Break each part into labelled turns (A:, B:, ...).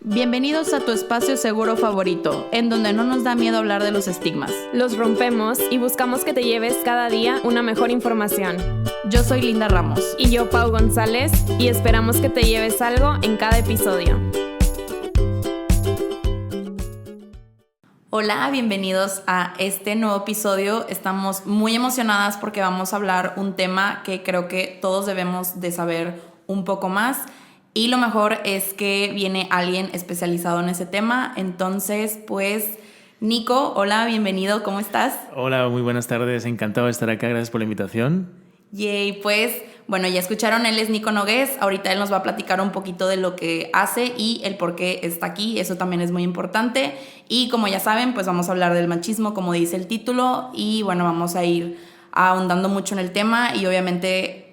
A: Bienvenidos a tu espacio seguro favorito, en donde no nos da miedo hablar de los estigmas.
B: Los rompemos y buscamos que te lleves cada día una mejor información.
A: Yo soy Linda Ramos.
B: Y yo, Pau González, y esperamos que te lleves algo en cada episodio.
A: Hola, bienvenidos a este nuevo episodio. Estamos muy emocionadas porque vamos a hablar un tema que creo que todos debemos de saber un poco más. Y lo mejor es que viene alguien especializado en ese tema. Entonces, pues, Nico, hola, bienvenido, ¿cómo estás?
C: Hola, muy buenas tardes, encantado de estar acá, gracias por la invitación.
A: Yay, pues, bueno, ya escucharon, él es Nico Nogués. Ahorita él nos va a platicar un poquito de lo que hace y el por qué está aquí. Eso también es muy importante. Y como ya saben, pues vamos a hablar del machismo, como dice el título. Y bueno, vamos a ir ahondando mucho en el tema y obviamente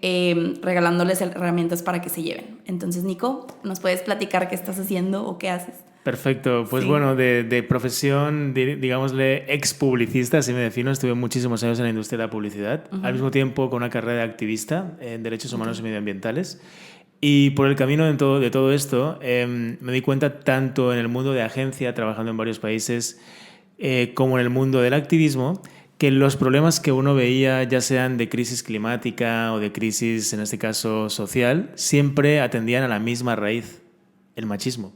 A: regalándoles herramientas para que se lleven. Entonces, Nico, ¿nos puedes platicar qué estás haciendo o qué haces?
C: Perfecto, pues sí. Bueno, de profesión, digámosle, ex publicista, así me defino. Estuve muchísimos años en la industria de la publicidad, al mismo tiempo con una carrera de activista en derechos humanos y medioambientales. Y por el camino de todo esto, me di cuenta tanto en el mundo de agencia, trabajando en varios países, como en el mundo del activismo, que los problemas que uno veía, ya sean de crisis climática o de crisis, en este caso, social, siempre atendían a la misma raíz, el machismo.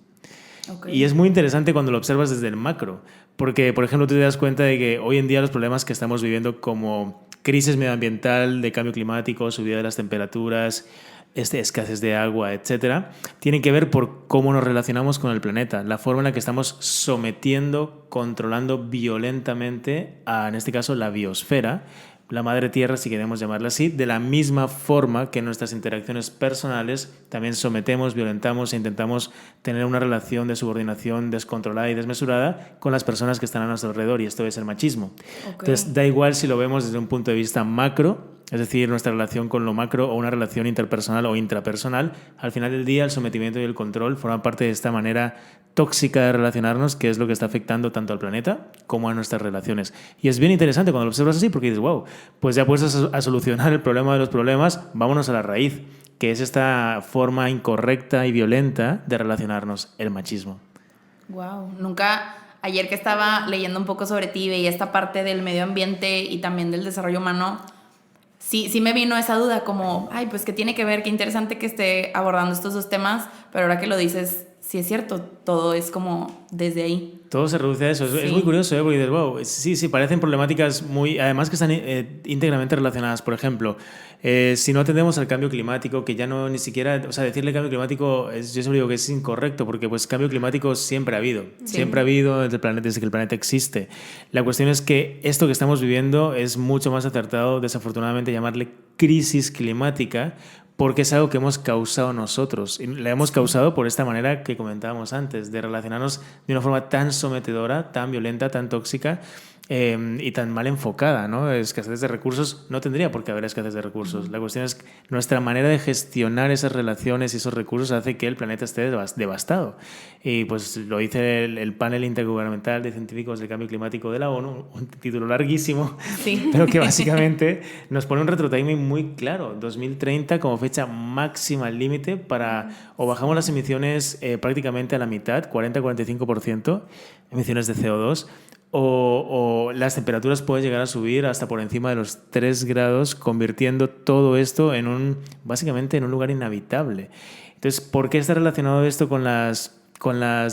C: Okay. Y es muy interesante cuando lo observas desde el macro, porque, por ejemplo, tú te das cuenta de que hoy en día los problemas que estamos viviendo como crisis medioambiental, de cambio climático, subida de las temperaturas, escasez de agua, etcétera, tienen que ver por cómo nos relacionamos con el planeta, la forma en la que estamos sometiendo, controlando violentamente a, en este caso, la biosfera, la madre tierra, si queremos llamarla así, de la misma forma que en nuestras interacciones personales también sometemos, violentamos e intentamos tener una relación de subordinación descontrolada y desmesurada con las personas que están a nuestro alrededor, y esto es el machismo. Okay. Entonces, da igual si lo vemos desde un punto de vista macro, es decir, nuestra relación con lo macro o una relación interpersonal o intrapersonal, al final del día el sometimiento y el control forman parte de esta manera tóxica de relacionarnos, que es lo que está afectando tanto al planeta como a nuestras relaciones. Y es bien interesante cuando lo observas así, porque dices, wow, pues ya puestos a solucionar el problema de los problemas, vámonos a la raíz, que es esta forma incorrecta y violenta de relacionarnos, el machismo.
A: Wow, nunca... Ayer que estaba leyendo un poco sobre ti, veía esta parte del medio ambiente y también del desarrollo humano. Sí me vino esa duda como, ay, pues qué tiene que ver, qué interesante que esté abordando estos dos temas, pero ahora que lo dices, sí es cierto, todo es como desde ahí.
C: Todo se reduce a eso. Sí. Es muy curioso, porque dices, wow, sí, parecen problemáticas muy, además que están íntegramente relacionadas. Por ejemplo, si no atendemos al cambio climático, que ya no ni siquiera, o sea, decirle cambio climático, yo siempre digo que es incorrecto, porque pues cambio climático siempre ha habido, siempre ha habido desde que el planeta existe. La cuestión es que esto que estamos viviendo es mucho más acertado, desafortunadamente, llamarle crisis climática, porque es algo que hemos causado nosotros. Y la hemos causado por esta manera que comentábamos antes, de relacionarnos de una forma tan sometedora, tan violenta, tan tóxica y tan mal enfocada, ¿no? Escasez de recursos, no tendría por qué haber escasez de recursos. La cuestión es que nuestra manera de gestionar esas relaciones y esos recursos hace que el planeta esté devastado. Y pues lo dice el panel intergubernamental de científicos del cambio climático de la ONU, un título larguísimo, pero que básicamente nos pone un retrotiming muy claro, 2030 como fecha máxima límite para, o bajamos las emisiones prácticamente a la mitad, 40-45% emisiones de CO2, o las temperaturas pueden llegar a subir hasta por encima de los 3 grados, convirtiendo todo esto básicamente en un lugar inhabitable. Entonces, ¿por qué está relacionado esto con las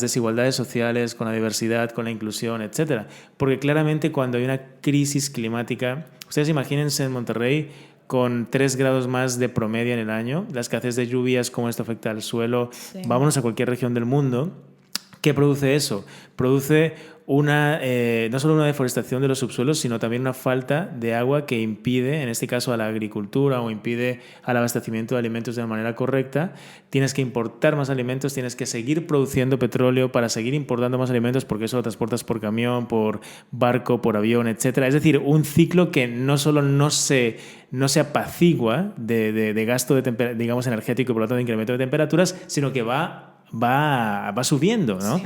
C: desigualdades sociales, con la diversidad, con la inclusión, etcétera? Porque claramente cuando hay una crisis climática, ustedes imagínense en Monterrey con 3 grados más de promedio en el año, la escasez de lluvias, cómo esto afecta al suelo, vámonos a cualquier región del mundo. ¿Qué produce eso? Produce no solo una deforestación de los subsuelos, sino también una falta de agua que impide, en este caso a la agricultura, o impide al abastecimiento de alimentos de manera correcta. Tienes que importar más alimentos, tienes que seguir produciendo petróleo para seguir importando más alimentos, porque eso lo transportas por camión, por barco, por avión, etc. Es decir, un ciclo que no solo no se apacigua de gasto digamos energético y por lo tanto de incremento de temperaturas, sino que va subiendo, ¿no? Sí.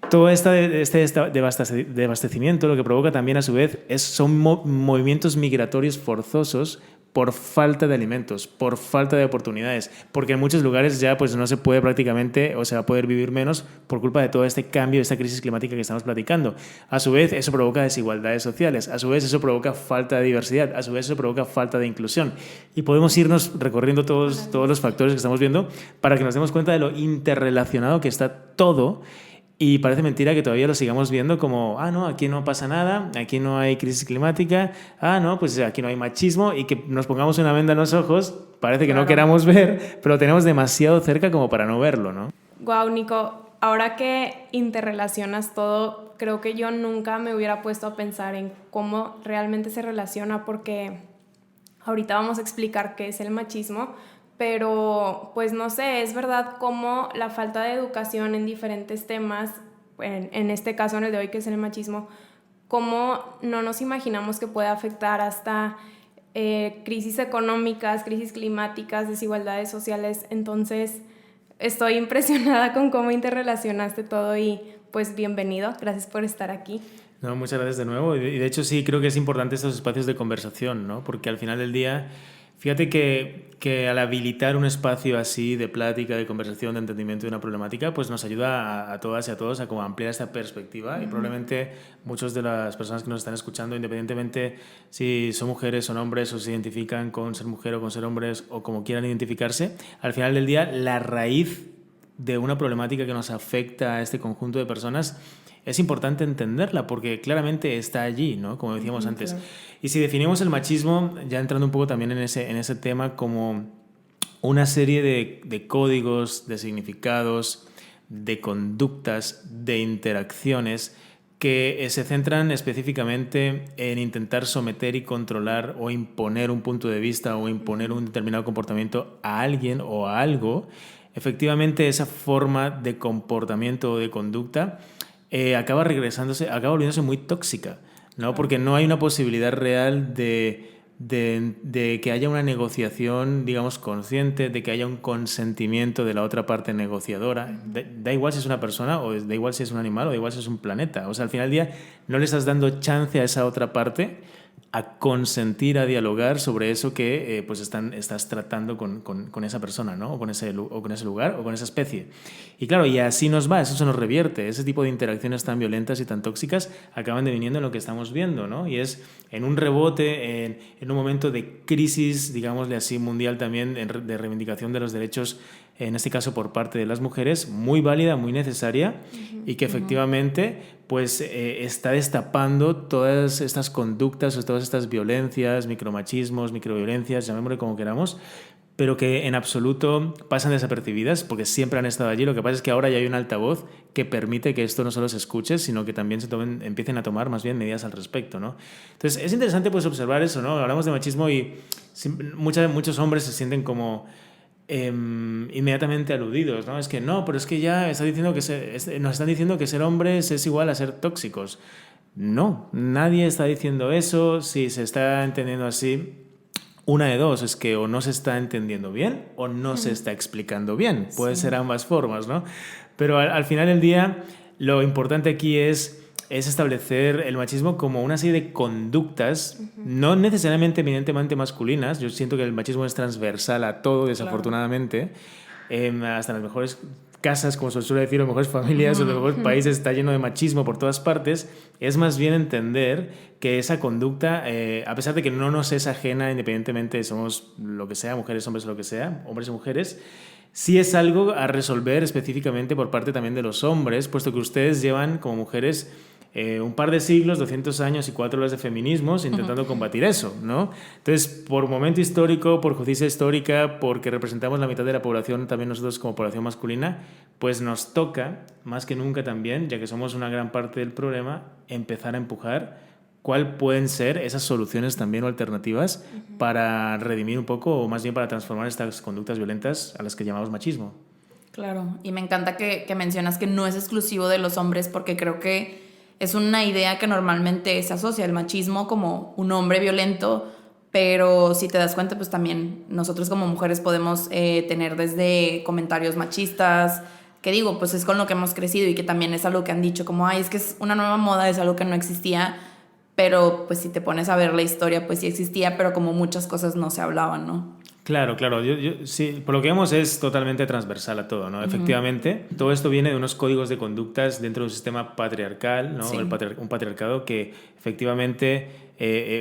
C: Todo este desabastecimiento lo que provoca también a su vez son movimientos migratorios forzosos por falta de alimentos, por falta de oportunidades, porque en muchos lugares ya pues no se puede prácticamente, o se va a poder vivir menos por culpa de todo este cambio, de esta crisis climática que estamos platicando. A su vez, eso provoca desigualdades sociales, a su vez eso provoca falta de diversidad, a su vez eso provoca falta de inclusión. Y podemos irnos recorriendo todos los factores que estamos viendo para que nos demos cuenta de lo interrelacionado que está todo. Y parece mentira que todavía lo sigamos viendo como, no, aquí no pasa nada, aquí no hay crisis climática, no, pues aquí no hay machismo, y que nos pongamos una venda en los ojos, parece que no queramos ver, pero lo tenemos demasiado cerca como para no verlo, ¿no?
B: Guau, Nico, ahora que interrelacionas todo, creo que yo nunca me hubiera puesto a pensar en cómo realmente se relaciona, porque ahorita vamos a explicar qué es el machismo, pero pues no sé, es verdad cómo la falta de educación en diferentes temas, en este caso en el de hoy que es el machismo, cómo no nos imaginamos que puede afectar hasta crisis económicas, crisis climáticas, desigualdades sociales. Entonces estoy impresionada con cómo interrelacionaste todo y pues bienvenido, gracias por estar aquí.
C: No, muchas gracias de nuevo, y de hecho sí creo que es importante estos espacios de conversación, ¿no? Porque al final del día, fíjate que al habilitar un espacio así de plática, de conversación, de entendimiento de una problemática, pues nos ayuda a todas y a todos a como ampliar esta perspectiva. Y probablemente muchas de las personas que nos están escuchando, independientemente si son mujeres, son hombres, o se identifican con ser mujer o con ser hombres, o como quieran identificarse, al final del día la raíz de una problemática que nos afecta a este conjunto de personas es importante entenderla, porque claramente está allí, ¿no? Como decíamos antes. Claro. Y si definimos el machismo, ya entrando un poco también en ese tema, como una serie de códigos, de significados, de conductas, de interacciones que se centran específicamente en intentar someter y controlar o imponer un punto de vista o imponer un determinado comportamiento a alguien o a algo. Efectivamente, esa forma de comportamiento o de conducta acaba volviéndose muy tóxica, ¿no? Porque no hay una posibilidad real de que haya una negociación, digamos, consciente, de que haya un consentimiento de la otra parte negociadora. Da igual si es una persona, o da igual si es un animal, o da igual si es un planeta. O sea, al final del día no le estás dando chance a esa otra parte a consentir, a dialogar sobre eso que pues estás tratando con esa persona, ¿no? o con ese lugar o con esa especie. Y claro, y así nos va, eso se nos revierte. Ese tipo de interacciones tan violentas y tan tóxicas acaban deviniendo en lo que estamos viendo, ¿no? Y es en un rebote, en un momento de crisis, digámosle así, mundial también, de reivindicación de los derechos, en este caso por parte de las mujeres, muy válida, muy necesaria, y que efectivamente pues está destapando todas estas conductas o todas estas violencias, micromachismos, microviolencias, llamémosle como queramos, pero que en absoluto pasan desapercibidas porque siempre han estado allí. Lo que pasa es que ahora ya hay un altavoz que permite que esto no solo se escuche, sino que también empiecen a tomar más bien medidas al respecto, ¿no? Entonces es interesante pues observar eso, ¿no? Hablamos de machismo y muchos hombres se sienten como inmediatamente aludidos, ¿no? Es que no, pero es que ya nos están diciendo que ser hombres es igual a ser tóxicos. No, nadie está diciendo eso. Si se está entendiendo así, una de dos, es que o no se está entendiendo bien o no se está explicando bien. Puede ser ambas formas, ¿no? Pero al final del día, lo importante aquí es establecer el machismo como una serie de conductas, no necesariamente eminentemente masculinas. Yo siento que el machismo es transversal a todo, desafortunadamente. Claro. Hasta las mejores casas, como se suele decir, o mejores familias, o los mejores países, está lleno de machismo por todas partes. Es más bien entender que esa conducta, a pesar de que no nos es ajena, independientemente somos lo que sea, mujeres, hombres, lo que sea, hombres y mujeres, sí es algo a resolver específicamente por parte también de los hombres, puesto que ustedes llevan como mujeres un par de siglos, 200 años y 4 horas de feminismos intentando combatir eso, ¿no? Entonces, por momento histórico, por justicia histórica, porque representamos la mitad de la población, también nosotros como población masculina, pues nos toca, más que nunca también, ya que somos una gran parte del problema, empezar a empujar cuáles pueden ser esas soluciones también o alternativas para redimir un poco, o más bien para transformar estas conductas violentas a las que llamamos machismo.
A: Claro, y me encanta que mencionas que no es exclusivo de los hombres, porque creo que es una idea que normalmente se asocia al machismo como un hombre violento, pero si te das cuenta, pues también nosotros como mujeres podemos tener desde comentarios machistas, que digo, pues es con lo que hemos crecido y que también es algo que han dicho como, ay, es que es una nueva moda, es algo que no existía, pero pues si te pones a ver la historia, pues sí existía, pero como muchas cosas no se hablaban, ¿no?
C: Claro, claro. Sí, por lo que vemos es totalmente transversal a todo, ¿no? Efectivamente, todo esto viene de unos códigos de conductas dentro de un sistema patriarcal, ¿no?
A: Sí.
C: Un patriarcado que efectivamente,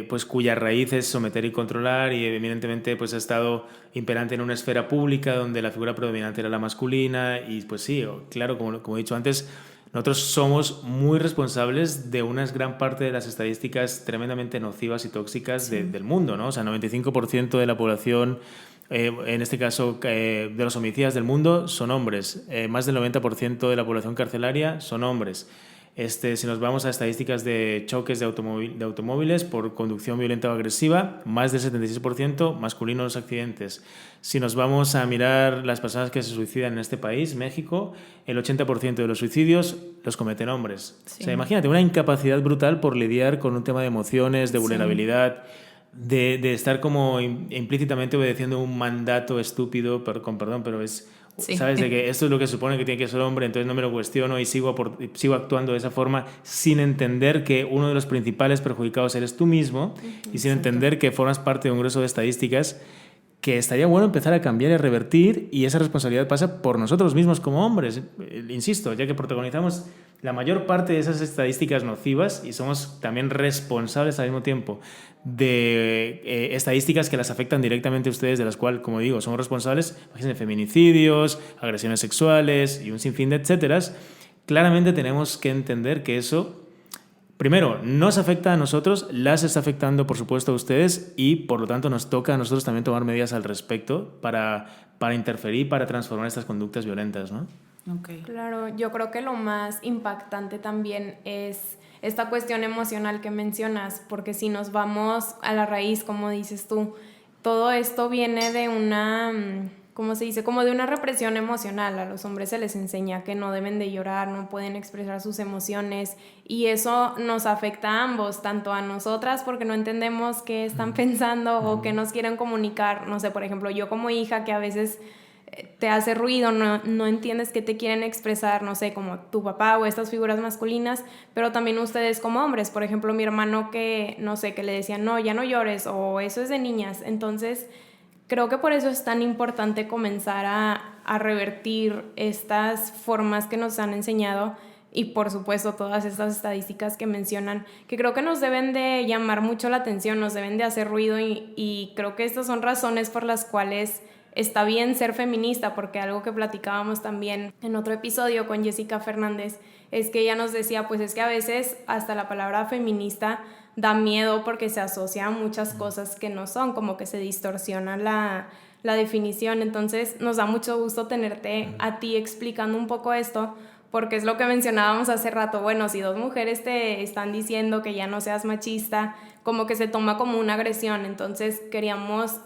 C: pues cuya raíz es someter y controlar y evidentemente pues ha estado imperante en una esfera pública donde la figura predominante era la masculina y pues sí, claro, como he dicho antes, nosotros somos muy responsables de una gran parte de las estadísticas tremendamente nocivas y tóxicas del mundo, ¿no? O sea, 95% de la población, en este caso de los homicidas del mundo, son hombres. Más del 90% de la población carcelaria son hombres. Si nos vamos a estadísticas de choques de automóviles por conducción violenta o agresiva, más del 76% masculino los accidentes. Si nos vamos a mirar las personas que se suicidan en este país, México, el 80% de los suicidios los cometen hombres.
A: Sí.
C: O sea, imagínate, una incapacidad brutal por lidiar con un tema de emociones, de vulnerabilidad, de estar como implícitamente obedeciendo un mandato estúpido, con perdón, pero es...
A: Sí.
C: ¿Sabes? De que esto es lo que supone que tiene que ser hombre, entonces no me lo cuestiono y sigo actuando de esa forma sin entender que uno de los principales perjudicados eres tú mismo y sin entender que formas parte de un grueso de estadísticas que estaría bueno empezar a cambiar y a revertir, y esa responsabilidad pasa por nosotros mismos como hombres, insisto, ya que protagonizamos la mayor parte de esas estadísticas nocivas y somos también responsables al mismo tiempo de estadísticas que las afectan directamente a ustedes, de las cuales, como digo, somos responsables, imagínense, feminicidios, agresiones sexuales y un sinfín de etcéteras. Claramente tenemos que entender que eso, primero, nos afecta a nosotros, las está afectando, por supuesto, a ustedes, y por lo tanto nos toca a nosotros también tomar medidas al respecto para interferir, para transformar estas conductas violentas, ¿no?
A: Okay.
B: Claro, yo creo que lo más impactante también es esta cuestión emocional que mencionas, porque si nos vamos a la raíz, como dices tú, todo esto viene de una, ¿cómo se dice? Como de una represión emocional. A los hombres se les enseña que no deben de llorar, no pueden expresar sus emociones, y eso nos afecta a ambos, tanto a nosotras porque no entendemos qué están pensando o qué nos quieren comunicar. No sé, por ejemplo, yo como hija que a veces te hace ruido, no entiendes qué te quieren expresar, no sé, como tu papá o estas figuras masculinas, pero también ustedes como hombres. Por ejemplo, mi hermano que, no sé, que le decían, no, ya no llores, o eso es de niñas. Entonces, creo que por eso es tan importante comenzar a revertir estas formas que nos han enseñado, y por supuesto todas estas estadísticas que mencionan, que creo que nos deben de llamar mucho la atención, nos deben de hacer ruido, y creo que estas son razones por las cuales está bien ser feminista, porque algo que platicábamos también en otro episodio con Jessica Fernández es que ella nos decía, pues es que a veces hasta la palabra feminista da miedo porque se asocia a muchas cosas que no son, como que se distorsiona la definición. Entonces nos da mucho gusto tenerte a ti explicando un poco esto, porque es lo que mencionábamos hace rato. Bueno, si dos mujeres te están diciendo que ya no seas machista, como que se toma como una agresión. Entonces queríamos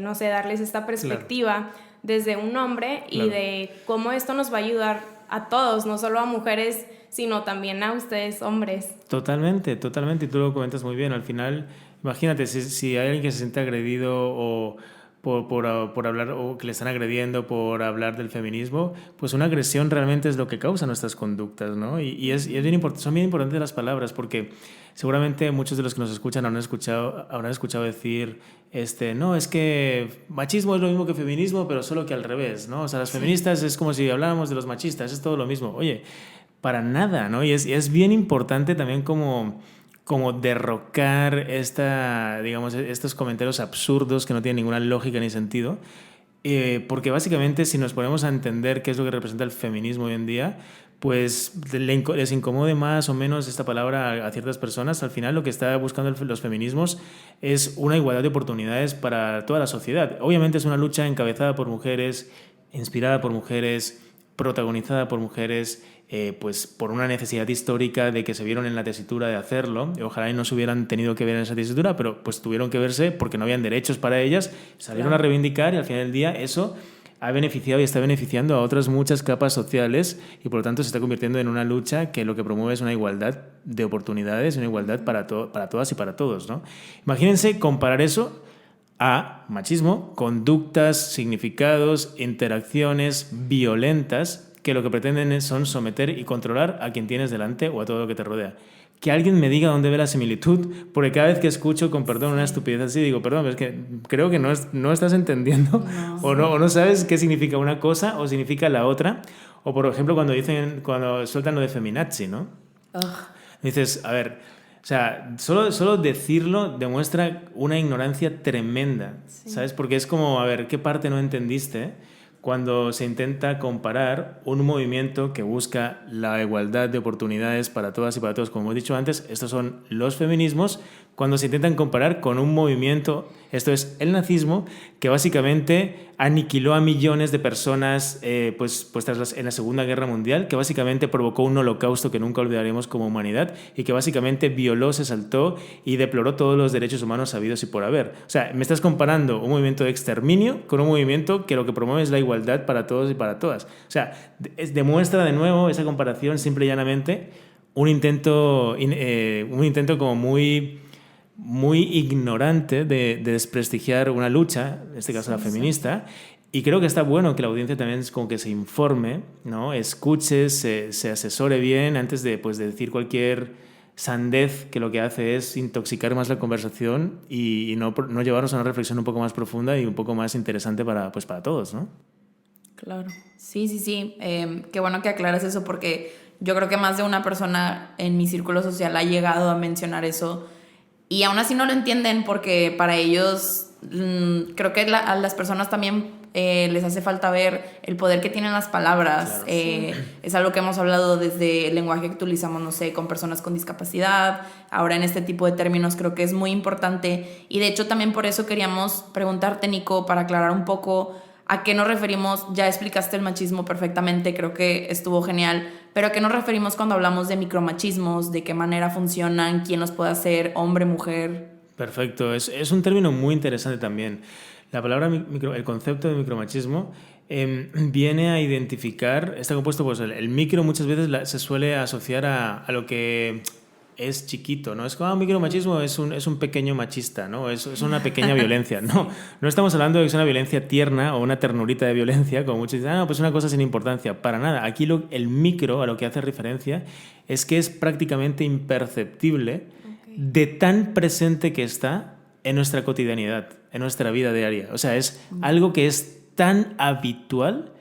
B: no sé, darles esta perspectiva desde un hombre y de cómo esto nos va a ayudar a todos, no solo a mujeres, sino también a ustedes, hombres.
C: Totalmente, totalmente, y tú lo comentas muy bien. Al final, imagínate, si hay alguien que se siente agredido o por hablar, o que le están agrediendo por hablar del feminismo, pues una agresión realmente es lo que causa nuestras conductas, ¿no? Y es bien son bien importantes las palabras, porque seguramente muchos de los que nos escuchan habrán escuchado decir, no, es que machismo es lo mismo que feminismo, pero solo que al revés, ¿no? O sea, las feministas es como si habláramos de los machistas, es todo lo mismo. Oye, para nada, ¿no? Y es bien importante también como derrocar digamos, estos comentarios absurdos que no tienen ninguna lógica ni sentido, porque básicamente si nos ponemos a entender qué es lo que representa el feminismo hoy en día, pues les incomode más o menos esta palabra a ciertas personas. Al final lo que está buscando los feminismos es una igualdad de oportunidades para toda la sociedad. Obviamente es una lucha encabezada por mujeres, inspirada por mujeres, protagonizada por mujeres, pues por una necesidad histórica de que se vieron en la tesitura de hacerlo. Ojalá y no se hubieran tenido que ver en esa tesitura, pero pues tuvieron que verse porque no habían derechos para ellas, salieron a reivindicar, y al final del día eso ha beneficiado y está beneficiando a otras muchas capas sociales, y por lo tanto se está convirtiendo en una lucha que lo que promueve es una igualdad de oportunidades, una igualdad para todas y para todos, ¿no? Imagínense comparar eso a machismo, conductas, significados, interacciones violentas que lo que pretenden son someter y controlar a quien tienes delante o a todo lo que te rodea. que alguien me diga dónde ve la similitud, porque cada vez que escucho, con perdón, una estupidez así, digo, perdón, pero es que creo que no estás entendiendo o no sabes qué significa una cosa o significa la otra. O, por ejemplo, cuando sueltan lo de feminazi, ¿no? Dices, a ver, o sea, solo decirlo demuestra una ignorancia tremenda, ¿sabes? Porque es como, a ver, ¿qué parte no entendiste cuando se intenta comparar un movimiento que busca la igualdad de oportunidades para todas y para todos? Como he dicho antes, estos son los feminismos, cuando se intentan comparar con un movimiento, esto es el nazismo, que básicamente aniquiló a millones de personas en la Segunda Guerra Mundial, que básicamente provocó un holocausto que nunca olvidaremos como humanidad y que básicamente violó, se saltó y deploró todos los derechos humanos habidos y por haber. O sea, me estás comparando un movimiento de exterminio con un movimiento que lo que promueve es la igualdad para todos y para todas. O sea, demuestra de nuevo esa comparación simple y llanamente un intento como muy ignorante de desprestigiar una lucha, en este caso la feminista, y creo que está bueno que la audiencia también como que se informe, ¿no? Escuche, se asesore bien antes de decir cualquier sandez que lo que hace es intoxicar más la conversación y no llevarnos a una reflexión un poco más profunda y un poco más interesante para todos, ¿no?
A: Claro, sí. Qué bueno que aclaras eso, porque yo creo que más de una persona en mi círculo social ha llegado a mencionar eso y aún así no lo entienden, porque para ellos creo que a las personas también les hace falta ver el poder que tienen las palabras. Claro, es algo que hemos hablado desde el lenguaje que utilizamos, no sé, con personas con discapacidad. Ahora en este tipo de términos creo que es muy importante, y de hecho también por eso queríamos preguntarte, Nico, para aclarar un poco a qué nos referimos. Ya explicaste el machismo perfectamente, creo que estuvo genial, pero ¿a qué nos referimos cuando hablamos de micromachismos? ¿De qué manera funcionan? ¿Quién los puede hacer? ¿Hombre, mujer?
C: Perfecto, es un término muy interesante también. La palabra el concepto de micromachismo viene a identificar, está compuesto, pues el micro muchas veces se suele asociar a lo que es chiquito, ¿no? Es como micromachismo es un pequeño machista, ¿no? Es una pequeña violencia. No estamos hablando de que es una violencia tierna o una ternurita de violencia, como muchos dicen, pues una cosa sin importancia. Para nada. Aquí el micro, a lo que hace referencia, es que es prácticamente imperceptible de tan presente que está en nuestra cotidianidad, en nuestra vida diaria. O sea, es algo que es tan habitual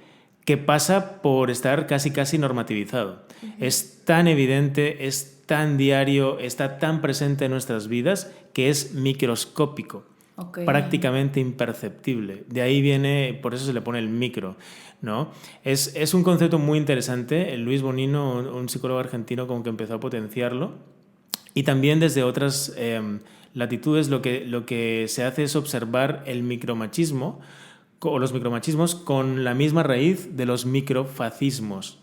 C: que pasa por estar casi normativizado. Es tan evidente, es tan diario, está tan presente en nuestras vidas que es microscópico, prácticamente imperceptible. De ahí viene, por eso se le pone el micro, ¿no? Es un concepto muy interesante. Luis Bonino, un psicólogo argentino, como que empezó a potenciarlo. Y también desde otras latitudes lo que se hace es observar el micromachismo o los micromachismos con la misma raíz de los microfascismos.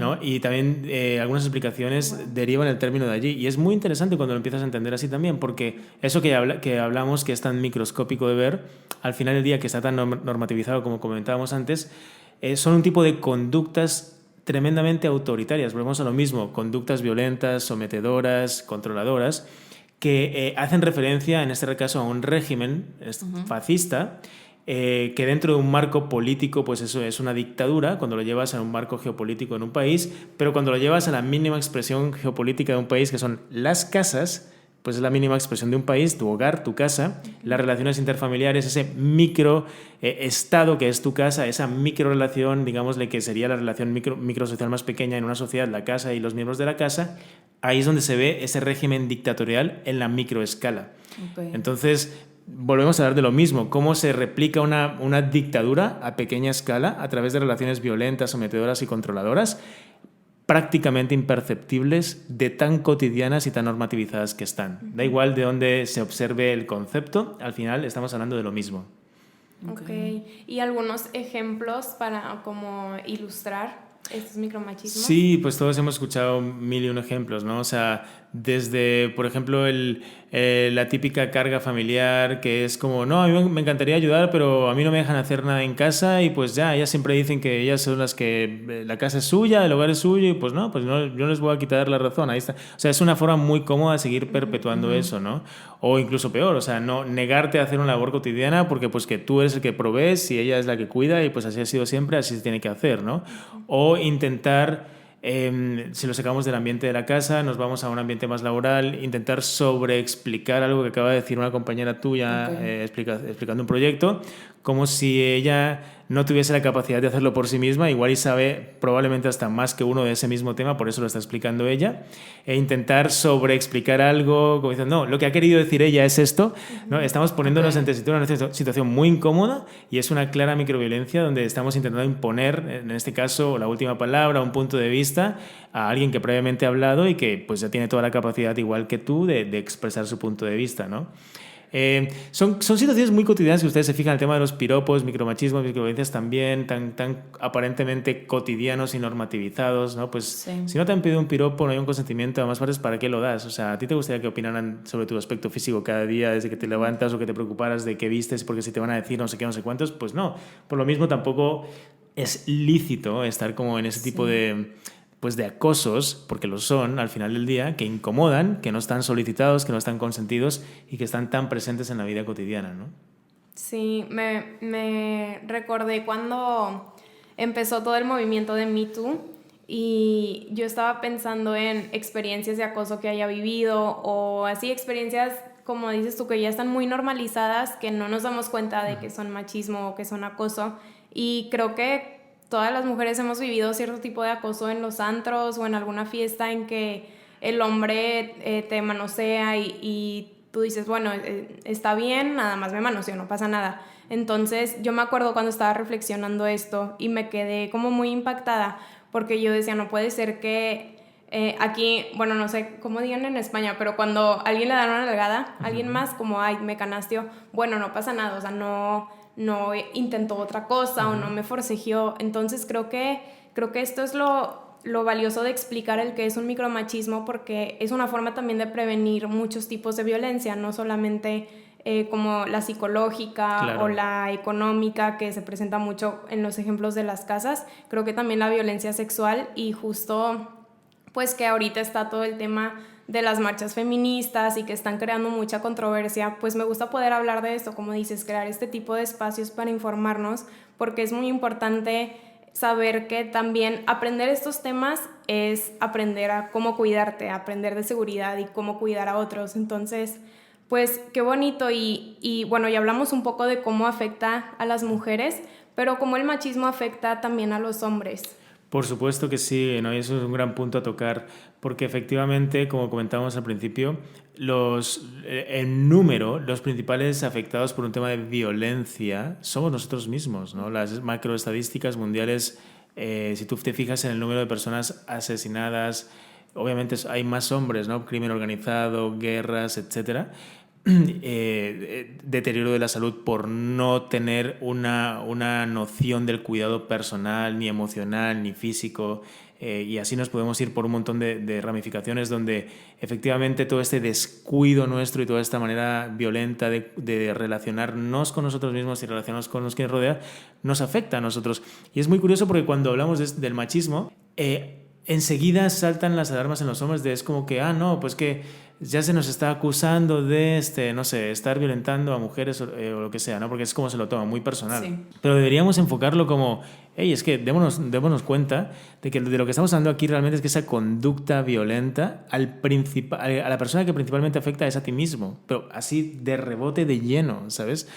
C: ¿No? Y también algunas explicaciones derivan el término de allí. Y es muy interesante cuando lo empiezas a entender así también, porque eso que hablamos, que es tan microscópico de ver, al final del día, que está tan normativizado como comentábamos antes, son un tipo de conductas tremendamente autoritarias. Volvemos a lo mismo, conductas violentas, sometedoras, controladoras, que hacen referencia, en este caso, a un régimen fascista, que dentro de un marco político, pues eso es una dictadura, cuando lo llevas a un marco geopolítico en un país, pero cuando lo llevas a la mínima expresión geopolítica de un país, que son las casas, pues es la mínima expresión de un país, tu hogar, tu casa, las relaciones interfamiliares, ese micro estado que es tu casa, esa micro relación, digámosle, que sería la relación microsocial más pequeña en una sociedad, la casa y los miembros de la casa. Ahí es donde se ve ese régimen dictatorial en la microescala. Entonces, volvemos a hablar de lo mismo, cómo se replica una dictadura a pequeña escala a través de relaciones violentas, sometedoras y controladoras, prácticamente imperceptibles, de tan cotidianas y tan normativizadas que están. Da igual de dónde se observe el concepto, al final estamos hablando de lo mismo.
B: ¿Y algunos ejemplos para como ilustrar estos micromachismos?
C: Sí, pues todos hemos escuchado 1001 ejemplos, ¿no? O sea, desde, por ejemplo, la típica carga familiar, que es como, no, a mí me encantaría ayudar, pero a mí no me dejan hacer nada en casa, y pues ya, ellas siempre dicen que ellas son las que la casa es suya, el hogar es suyo, y pues no, yo no les voy a quitar la razón, ahí está. O sea, es una forma muy cómoda de seguir perpetuando eso, ¿no? O incluso peor, o sea, no negarte a hacer una labor cotidiana porque pues que tú eres el que provees y ella es la que cuida, y pues así ha sido siempre, así se tiene que hacer, ¿no? O intentar si lo sacamos del ambiente de la casa, nos vamos a un ambiente más laboral, intentar sobreexplicar algo que acaba de decir una compañera tuya, explicando un proyecto, como si ella no tuviese la capacidad de hacerlo por sí misma, igual y sabe probablemente hasta más que uno de ese mismo tema, por eso lo está explicando ella, e intentar sobreexplicar algo, como diciendo, no, lo que ha querido decir ella es esto, ¿no? Estamos poniéndonos en una situación muy incómoda y es una clara microviolencia donde estamos intentando imponer, en este caso, la última palabra, un punto de vista a alguien que previamente ha hablado y que pues ya tiene toda la capacidad, igual que tú, de expresar su punto de vista, ¿no? Son situaciones muy cotidianas que ustedes se fijan, el tema de los piropos, micromachismos, microviolencias también, tan aparentemente cotidianos y normativizados, ¿no? Pues si no te han pedido un piropo, no hay un consentimiento, además, ¿para qué lo das? O sea, ¿a ti te gustaría que opinaran sobre tu aspecto físico cada día desde que te levantas o que te preocuparas de qué vistes porque si te van a decir no sé qué, no sé cuántos? Pues no. Por lo mismo tampoco es lícito estar como en ese tipo de acosos, porque lo son al final del día, que incomodan, que no están solicitados, que no están consentidos y que están tan presentes en la vida cotidiana, ¿no?
B: Sí, me recordé cuando empezó todo el movimiento de Me Too y yo estaba pensando en experiencias de acoso que haya vivido o así experiencias, como dices tú, que ya están muy normalizadas, que no nos damos cuenta de que son machismo o que son acoso, y creo que todas las mujeres hemos vivido cierto tipo de acoso en los antros o en alguna fiesta en que el hombre te manosea y tú dices, bueno, está bien, nada más me manoseo, no pasa nada. Entonces yo me acuerdo cuando estaba reflexionando esto y me quedé como muy impactada porque yo decía, no puede ser que aquí, bueno, no sé cómo digan en España, pero cuando alguien le da una nalgada, alguien más como, ay, me canasteó, bueno, no pasa nada, o sea, no intentó otra cosa o no me forcejeó. Entonces creo que esto es lo valioso de explicar el que es un micromachismo, porque es una forma también de prevenir muchos tipos de violencia, no solamente como la psicológica, claro, o la económica, que se presenta mucho en los ejemplos de las casas. Creo que también la violencia sexual, y justo pues que ahorita está todo el tema de las marchas feministas y que están creando mucha controversia, pues me gusta poder hablar de esto, como dices, crear este tipo de espacios para informarnos, porque es muy importante saber que también aprender estos temas es aprender a cómo cuidarte, aprender de seguridad y cómo cuidar a otros. Entonces, pues qué bonito, y bueno, ya hablamos un poco de cómo afecta a las mujeres, pero cómo el machismo afecta también a los hombres.
C: Por supuesto que sí, ¿no? Y eso es un gran punto a tocar, porque efectivamente, como comentábamos al principio, en número, los principales afectados por un tema de violencia somos nosotros mismos, ¿no? Las macroestadísticas mundiales, si tú te fijas en el número de personas asesinadas, obviamente hay más hombres, ¿no? Crimen organizado, guerras, etcétera. Deterioro de la salud por no tener una noción del cuidado personal, ni emocional, ni físico, y así nos podemos ir por un montón de ramificaciones donde efectivamente todo este descuido nuestro y toda esta manera violenta de relacionarnos con nosotros mismos y relacionarnos con los que nos rodean nos afecta a nosotros. Y es muy curioso porque cuando hablamos del machismo, enseguida saltan las alarmas en los hombres es como que, no, pues que ya se nos está acusando de, no sé, estar violentando a mujeres o lo que sea, ¿no? Porque es como se lo toma, muy personal. Sí. Pero deberíamos enfocarlo como, es que démonos cuenta de que de lo que estamos hablando aquí realmente es que esa conducta violenta a la persona que principalmente afecta es a ti mismo, pero así de rebote, de lleno, ¿sabes?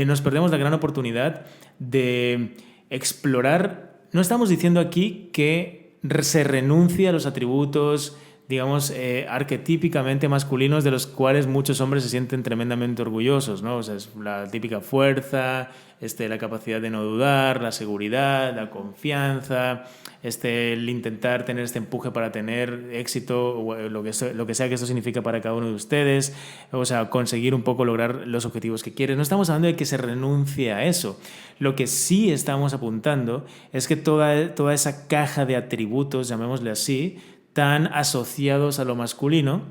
C: Nos perdemos la gran oportunidad de explorar. No estamos diciendo aquí que se renuncie a los atributos, digamos, arquetípicamente masculinos de los cuales muchos hombres se sienten tremendamente orgullosos, ¿no? O sea, es la típica fuerza, la capacidad de no dudar, la seguridad, la confianza, el intentar tener este empuje para tener éxito, o lo que sea que eso significa para cada uno de ustedes, o sea, conseguir un poco lograr los objetivos que quieres. No estamos hablando de que se renuncie a eso. Lo que sí estamos apuntando es que toda esa caja de atributos, llamémosle así, tan asociados a lo masculino,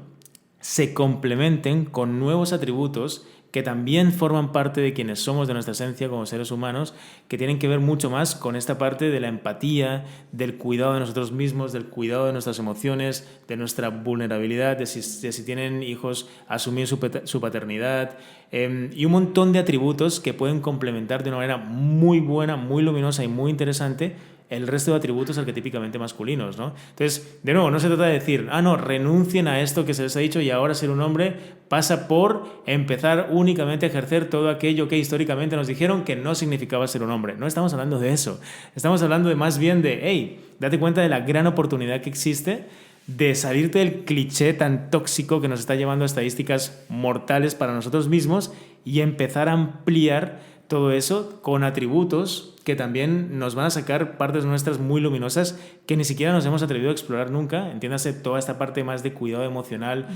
C: se complementen con nuevos atributos que también forman parte de quienes somos, de nuestra esencia como seres humanos, que tienen que ver mucho más con esta parte de la empatía, del cuidado de nosotros mismos, del cuidado de nuestras emociones, de nuestra vulnerabilidad, de si tienen hijos, asumir su paternidad, y un montón de atributos que pueden complementar de una manera muy buena, muy luminosa y muy interesante el resto de atributos arquetípicamente masculinos, ¿no? Entonces, de nuevo, no se trata de decir, no, renuncien a esto que se les ha dicho y ahora ser un hombre pasa por empezar únicamente a ejercer todo aquello que históricamente nos dijeron que no significaba ser un hombre. No estamos hablando de eso. Estamos hablando de más bien de, hey, date cuenta de la gran oportunidad que existe de salirte del cliché tan tóxico que nos está llevando a estadísticas mortales para nosotros mismos y empezar a ampliar todo eso con atributos que también nos van a sacar partes nuestras muy luminosas que ni siquiera nos hemos atrevido a explorar nunca. Entiéndase toda esta parte más de cuidado emocional,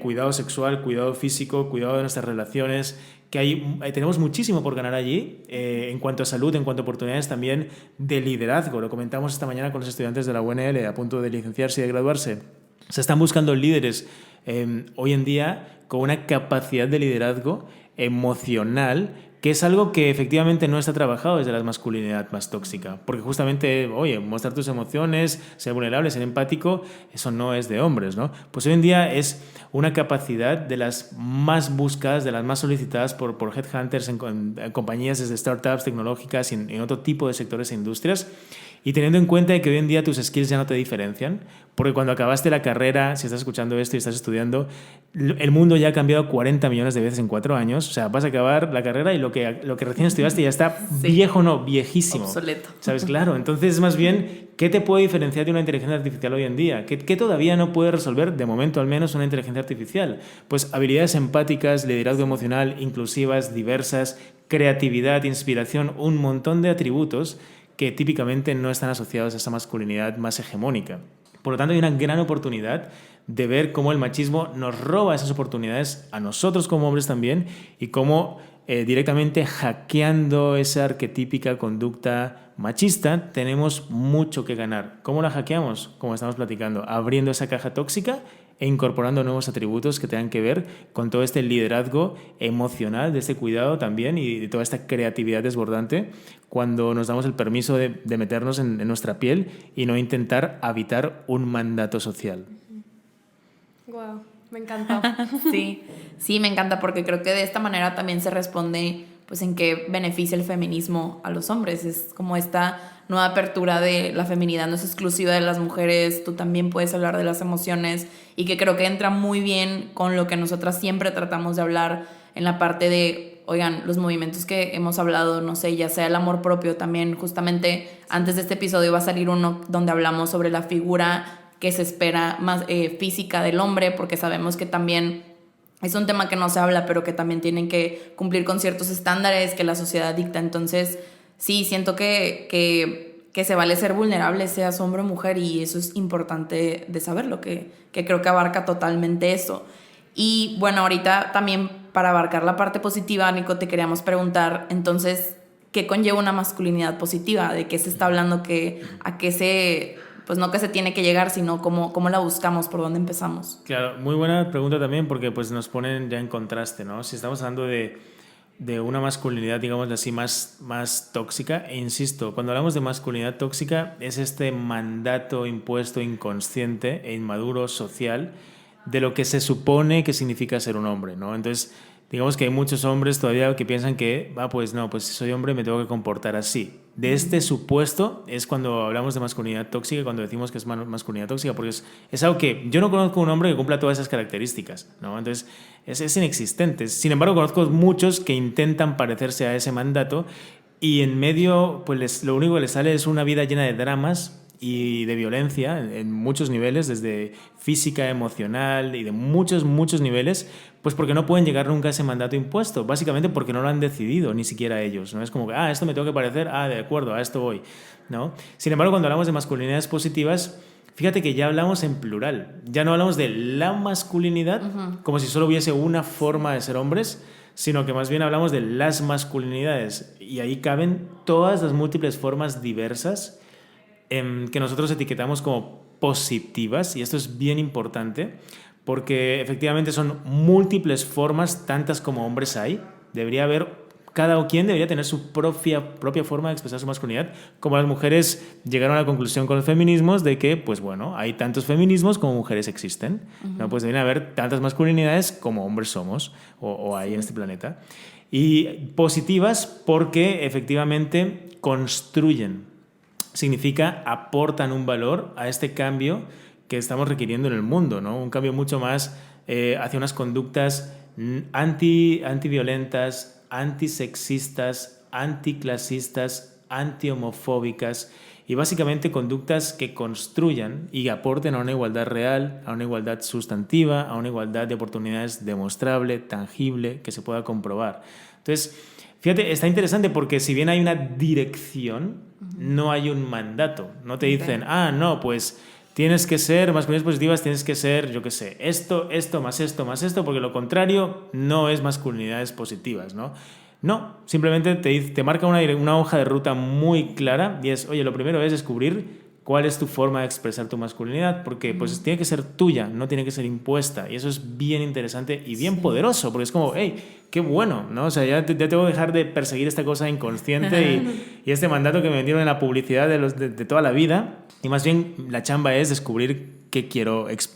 C: cuidado sexual, cuidado físico, cuidado de nuestras relaciones, que tenemos muchísimo por ganar allí en cuanto a salud, en cuanto a oportunidades también de liderazgo. Lo comentamos esta mañana con los estudiantes de la UNL a punto de licenciarse y de graduarse. Se están buscando líderes hoy en día con una capacidad de liderazgo emocional que es algo que efectivamente no está trabajado desde la masculinidad más tóxica. Porque justamente, oye, mostrar tus emociones, ser vulnerable, ser empático, eso no es de hombres, ¿no? Pues hoy en día es una capacidad de las más buscadas, de las más solicitadas por headhunters en compañías desde startups tecnológicas y en otro tipo de sectores e industrias. Y teniendo en cuenta que hoy en día tus skills ya no te diferencian, porque cuando acabaste la carrera, si estás escuchando esto y estás estudiando, el mundo ya ha cambiado 40 millones de veces en 4 años. O sea, vas a acabar la carrera y lo que recién estudiaste ya está viejo, no, viejísimo.
A: Obsoleto.
C: ¿Sabes? Claro. Entonces, más bien, ¿qué te puede diferenciar de una inteligencia artificial hoy en día? ¿Qué todavía no puede resolver, de momento al menos, una inteligencia artificial? Pues habilidades empáticas, liderazgo emocional, inclusivas, diversas, creatividad, inspiración, un montón de atributos que típicamente no están asociados a esa masculinidad más hegemónica. Por lo tanto, hay una gran oportunidad de ver cómo el machismo nos roba esas oportunidades a nosotros como hombres también y cómo directamente hackeando esa arquetípica conducta machista tenemos mucho que ganar. ¿Cómo la hackeamos? Como estamos platicando, abriendo esa caja tóxica e incorporando nuevos atributos que tengan que ver con todo este liderazgo emocional, de este cuidado también y de toda esta creatividad desbordante cuando nos damos el permiso de meternos en nuestra piel y no intentar habitar un mandato social.
B: Wow, me encantó.
A: Sí, me encanta porque creo que de esta manera también se responde pues en qué beneficia el feminismo a los hombres. Es como esta nueva apertura de la feminidad no es exclusiva de las mujeres, tú también puedes hablar de las emociones y que creo que entra muy bien con lo que nosotras siempre tratamos de hablar en la parte de, oigan, los movimientos que hemos hablado, no sé, ya sea el amor propio también, justamente antes de este episodio va a salir uno donde hablamos sobre la figura que se espera más física del hombre, porque sabemos que también es un tema que no se habla, pero que también tienen que cumplir con ciertos estándares que la sociedad dicta. Entonces, sí, siento que se vale ser vulnerable, seas hombre o mujer, y eso es importante de saberlo, que creo que abarca totalmente eso. Y bueno, ahorita también para abarcar la parte positiva, Nico, te queríamos preguntar, entonces, ¿qué conlleva una masculinidad positiva? ¿De qué se está hablando? ¿A qué se...? Pues no que se tiene que llegar, sino cómo la buscamos, por dónde empezamos.
C: Claro, muy buena pregunta también porque pues nos ponen ya en contraste, ¿no? Si estamos hablando de una masculinidad, digamos así, más tóxica, e insisto, cuando hablamos de masculinidad tóxica es este mandato impuesto inconsciente e inmaduro social de lo que se supone que significa ser un hombre, ¿no? Entonces, digamos que hay muchos hombres todavía que piensan que, pues no, pues si soy hombre me tengo que comportar así. De este supuesto es cuando hablamos de masculinidad tóxica, cuando decimos que es masculinidad tóxica, porque es algo que yo no conozco un hombre que cumpla todas esas características, ¿no? Entonces es inexistente. Sin embargo, conozco muchos que intentan parecerse a ese mandato y en medio, pues lo único que les sale es una vida llena de dramas y de violencia en muchos niveles, desde física, emocional y de muchos niveles, pues porque no pueden llegar nunca a ese mandato impuesto, básicamente porque no lo han decidido ni siquiera ellos, ¿no? Es como que, esto me tengo que parecer, de acuerdo, a esto voy, ¿no? Sin embargo, cuando hablamos de masculinidades positivas, fíjate que ya hablamos en plural, ya no hablamos de la masculinidad como si solo hubiese una forma de ser hombres, sino que más bien hablamos de las masculinidades y ahí caben todas las múltiples formas diversas que nosotros etiquetamos como positivas, y esto es bien importante porque efectivamente son múltiples formas, tantas como hombres hay. Debería haber, cada quien debería tener su propia forma de expresar su masculinidad, como las mujeres llegaron a la conclusión con los feminismos de que, pues bueno, hay tantos feminismos como mujeres existen, ¿no? Pues deberían haber tantas masculinidades como hombres somos o hay en este planeta. Y positivas porque efectivamente construyen. significa aportan un valor a este cambio que estamos requiriendo en el mundo, ¿no? Un cambio mucho más hacia unas conductas antiviolentas, antisexistas, anticlasistas, antihomofóbicas y básicamente conductas que construyan y aporten a una igualdad real, a una igualdad sustantiva, a una igualdad de oportunidades demostrable, tangible, que se pueda comprobar. Entonces, fíjate, está interesante porque si bien hay una dirección, no hay un mandato. No te dicen, no, pues tienes que ser masculinidades positivas, tienes que ser, yo qué sé, esto, más esto, porque lo contrario no es masculinidades positivas, ¿no? No, simplemente te marca una hoja de ruta muy clara y es, oye, lo primero es descubrir cuál es tu forma de expresar tu masculinidad, porque pues tiene que ser tuya, no tiene que ser impuesta, y eso es bien interesante y bien poderoso, porque es como, hey, qué bueno, ¿no? O sea, ya tengo que dejar de perseguir esta cosa inconsciente y este mandato que me vendieron en la publicidad de toda la vida, y más bien la chamba es descubrir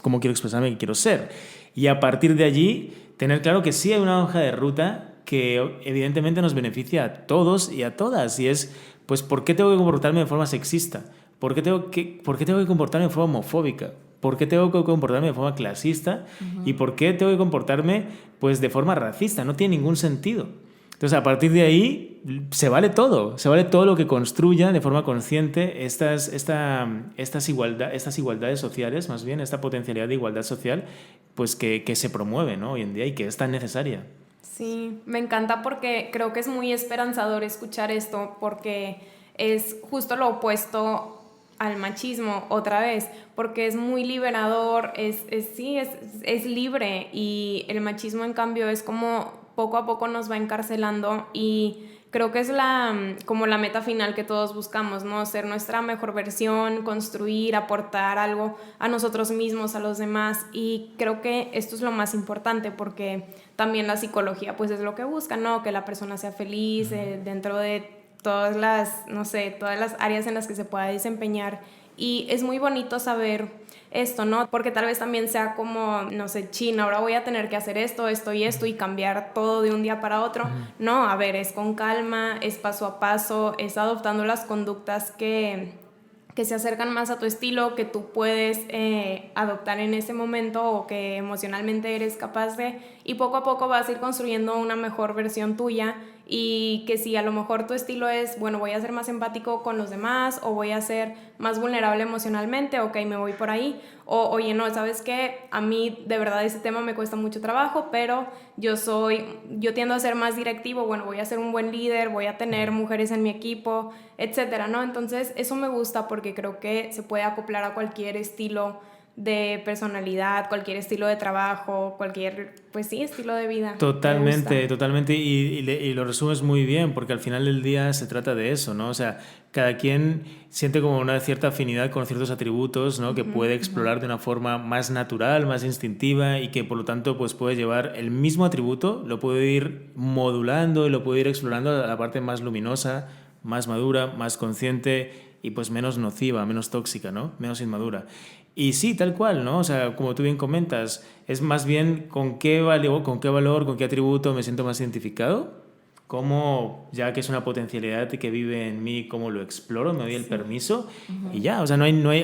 C: cómo quiero expresarme, qué quiero ser, y a partir de allí tener claro que sí hay una hoja de ruta que evidentemente nos beneficia a todos y a todas, y es, pues, ¿por qué tengo que comportarme de forma sexista? ¿Por qué tengo que comportarme de forma homofóbica? ¿Por qué tengo que comportarme de forma clasista? ¿Y por qué tengo que comportarme, pues, de forma racista? No tiene ningún sentido. Entonces, a partir de ahí, se vale todo lo que construya de forma consciente estas igualdades sociales, más bien, esta potencialidad de igualdad social, pues que se promueve, ¿no? Hoy en día y que es tan necesaria.
B: Sí, me encanta porque creo que es muy esperanzador escuchar esto, porque es justo lo opuesto al machismo otra vez, porque es muy liberador, es libre, y el machismo en cambio es como poco a poco nos va encarcelando, y creo que es como la meta final que todos buscamos, ¿no? Ser nuestra mejor versión, construir, aportar algo a nosotros mismos, a los demás, y creo que esto es lo más importante, porque también la psicología pues es lo que busca, ¿no? Que la persona sea feliz dentro de todas las áreas en las que se pueda desempeñar, y es muy bonito saber esto, ¿no? Porque tal vez también sea como, no sé, ahora voy a tener que hacer esto y cambiar todo de un día para otro. No, a ver, es con calma, es paso a paso, es adoptando las conductas que se acercan más a tu estilo, que tú puedes adoptar en ese momento o que emocionalmente eres capaz de, y poco a poco vas a ir construyendo una mejor versión tuya. Y que si a lo mejor tu estilo es, bueno, voy a ser más empático con los demás, o voy a ser más vulnerable emocionalmente, ok, me voy por ahí, o oye, no, ¿sabes qué? A mí de verdad ese tema me cuesta mucho trabajo, pero yo tiendo a ser más directivo, bueno, voy a ser un buen líder, voy a tener mujeres en mi equipo, etcétera, ¿no? Entonces eso me gusta porque creo que se puede acoplar a cualquier estilo de personalidad, cualquier estilo de trabajo, cualquier, pues sí, estilo de vida.
C: Totalmente, y lo resumes muy bien, porque al final del día se trata de eso, ¿no? O sea, cada quien siente como una cierta afinidad con ciertos atributos, ¿no? Que puede explorar de una forma más natural, más instintiva, y que por lo tanto pues puede llevar el mismo atributo, lo puede ir modulando y lo puede ir explorando a la parte más luminosa, más madura, más consciente y pues menos nociva, menos tóxica, ¿no? Menos inmadura. Y sí, tal cual, ¿no? O sea, como tú bien comentas, es más bien con qué valor, con qué atributo me siento más identificado, cómo, ya que es una potencialidad que vive en mí, cómo lo exploro, me doy el permiso y ya, o sea,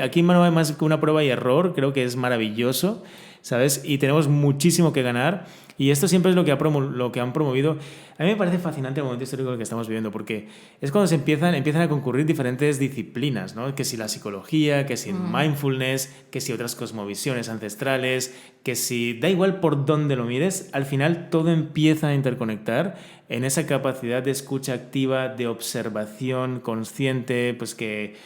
C: aquí no hay más que una prueba y error, creo que es maravilloso, ¿sabes? Y tenemos muchísimo que ganar, y esto siempre es lo que han promovido. A mí me parece fascinante el momento histórico que estamos viviendo, porque es cuando empiezan a concurrir diferentes disciplinas, ¿no? Que si la psicología, que si mindfulness, que si otras cosmovisiones ancestrales, que si da igual por dónde lo mires, al final todo empieza a interconectar en esa capacidad de escucha activa, de observación consciente, pues que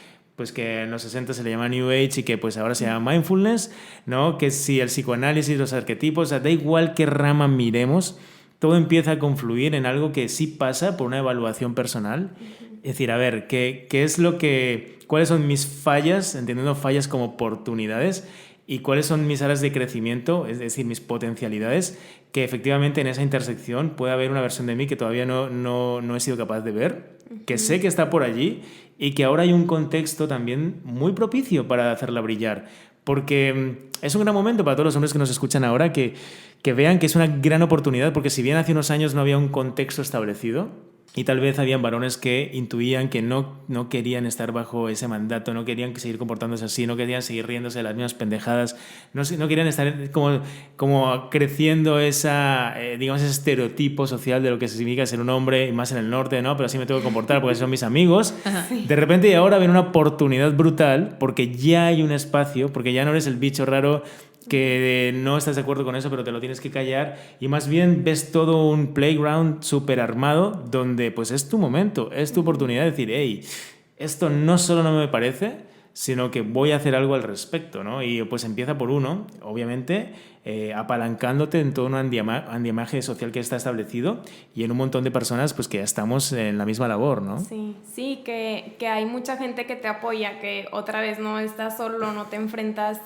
C: en los 60 se le llama New Age y que pues ahora se llama Mindfulness, ¿no? Que si el psicoanálisis, los arquetipos, o sea, da igual qué rama miremos, todo empieza a confluir en algo que sí pasa por una evaluación personal. Es decir, a ver, ¿cuáles son mis fallas, entendiendo fallas como oportunidades, y cuáles son mis áreas de crecimiento, es decir, mis potencialidades, que efectivamente en esa intersección puede haber una versión de mí que todavía no he sido capaz de ver, que sé que está por allí y que ahora hay un contexto también muy propicio para hacerla brillar, porque es un gran momento para todos los hombres que nos escuchan ahora que vean que es una gran oportunidad, porque si bien hace unos años no había un contexto establecido, Y tal vez habían varones que intuían que no querían estar bajo ese mandato, no querían seguir comportándose así, no querían seguir riéndose de las mismas pendejadas, no querían estar como creciendo digamos, ese estereotipo social de lo que significa ser un hombre, y más en el norte, ¿no? Pero así me tengo que comportar porque son mis amigos. Sí. De repente y ahora viene una oportunidad brutal porque ya hay un espacio, porque ya no eres el bicho raro que no estás de acuerdo con eso, pero te lo tienes que callar, y más bien ves todo un playground súper armado donde pues es tu momento, es tu oportunidad de decir, hey, esto no solo no me parece, sino que voy a hacer algo al respecto, ¿no? Y pues empieza por uno, obviamente, apalancándote en todo un andamiaje social que está establecido y en un montón de personas pues que ya estamos en la misma labor, ¿no?
B: Sí, que hay mucha gente que te apoya, que otra vez no estás solo, no te enfrentas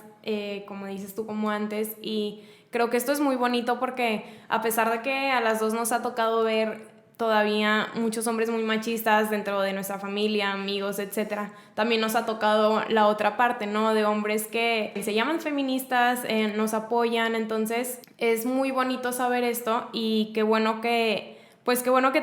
B: como dices tú, como antes, y creo que esto es muy bonito porque a pesar de que a las dos nos ha tocado ver todavía muchos hombres muy machistas dentro de nuestra familia, amigos, etcétera, también nos ha tocado la otra parte, ¿no? De hombres que se llaman feministas, nos apoyan, entonces es muy bonito saber esto, y qué bueno que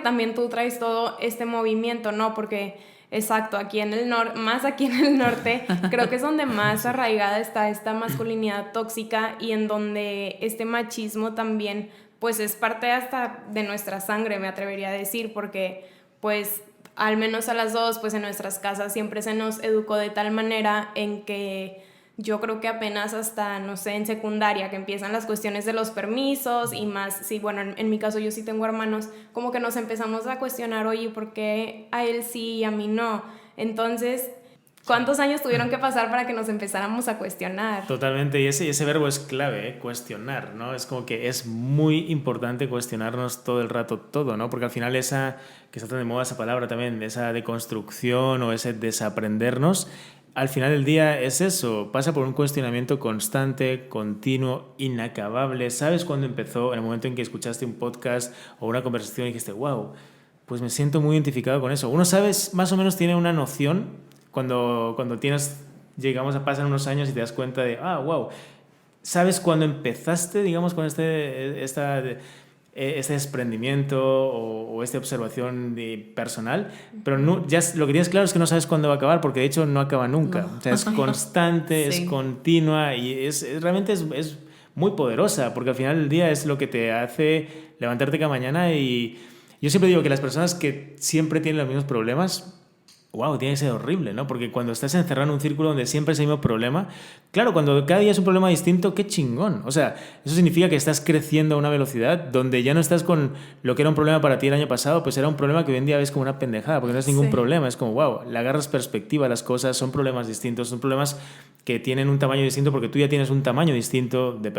B: también tú traes todo este movimiento, ¿no? Porque exacto, aquí en el más aquí en el norte, creo que es donde más arraigada está esta masculinidad tóxica, y en donde este machismo también pues es parte hasta de nuestra sangre, me atrevería a decir, porque pues al menos a las dos pues en nuestras casas siempre se nos educó de tal manera en que yo creo que apenas hasta, no sé, en secundaria, que empiezan las cuestiones de los permisos y más, sí, bueno, en mi caso yo sí tengo hermanos, como que nos empezamos a cuestionar, oye, ¿por qué a él sí y a mí no? Entonces, ¿cuántos años tuvieron que pasar para que nos empezáramos a cuestionar?
C: Totalmente, y ese verbo es clave, cuestionar, ¿no? Es como que es muy importante cuestionarnos todo el rato todo, ¿no? Porque al final que está tan de moda esa palabra también, esa deconstrucción o ese desaprendernos, al final del día es eso, pasa por un cuestionamiento constante, continuo, inacabable. ¿Sabes cuándo empezó? En el momento en que escuchaste un podcast o una conversación y dijiste, wow, pues me siento muy identificado con eso. Uno, ¿sabes? Más o menos tiene una noción cuando llegamos a pasar unos años y te das cuenta de, wow, ¿sabes cuándo empezaste, digamos, con este desprendimiento o esta observación personal? Pero no, ya lo que tienes claro es que no sabes cuándo va a acabar, porque de hecho no acaba nunca. No. O sea, es constante, sí. Es continua, y realmente es muy poderosa, porque al final del día es lo que te hace levantarte cada mañana. Y yo siempre digo que las personas que siempre tienen los mismos problemas, wow, tiene que ser horrible, ¿no? Porque cuando estás encerrado en un círculo donde siempre es el mismo problema, claro, cuando cada día es un problema distinto, qué chingón. O sea, eso significa que estás creciendo a una velocidad donde ya no estás con lo que era un problema para ti el año pasado, pues era un problema que hoy en día ves como una pendejada, porque no es ningún problema, es como, wow, le agarras perspectiva a las cosas, son problemas distintos, son problemas que tienen un tamaño distinto porque tú ya tienes un tamaño distinto de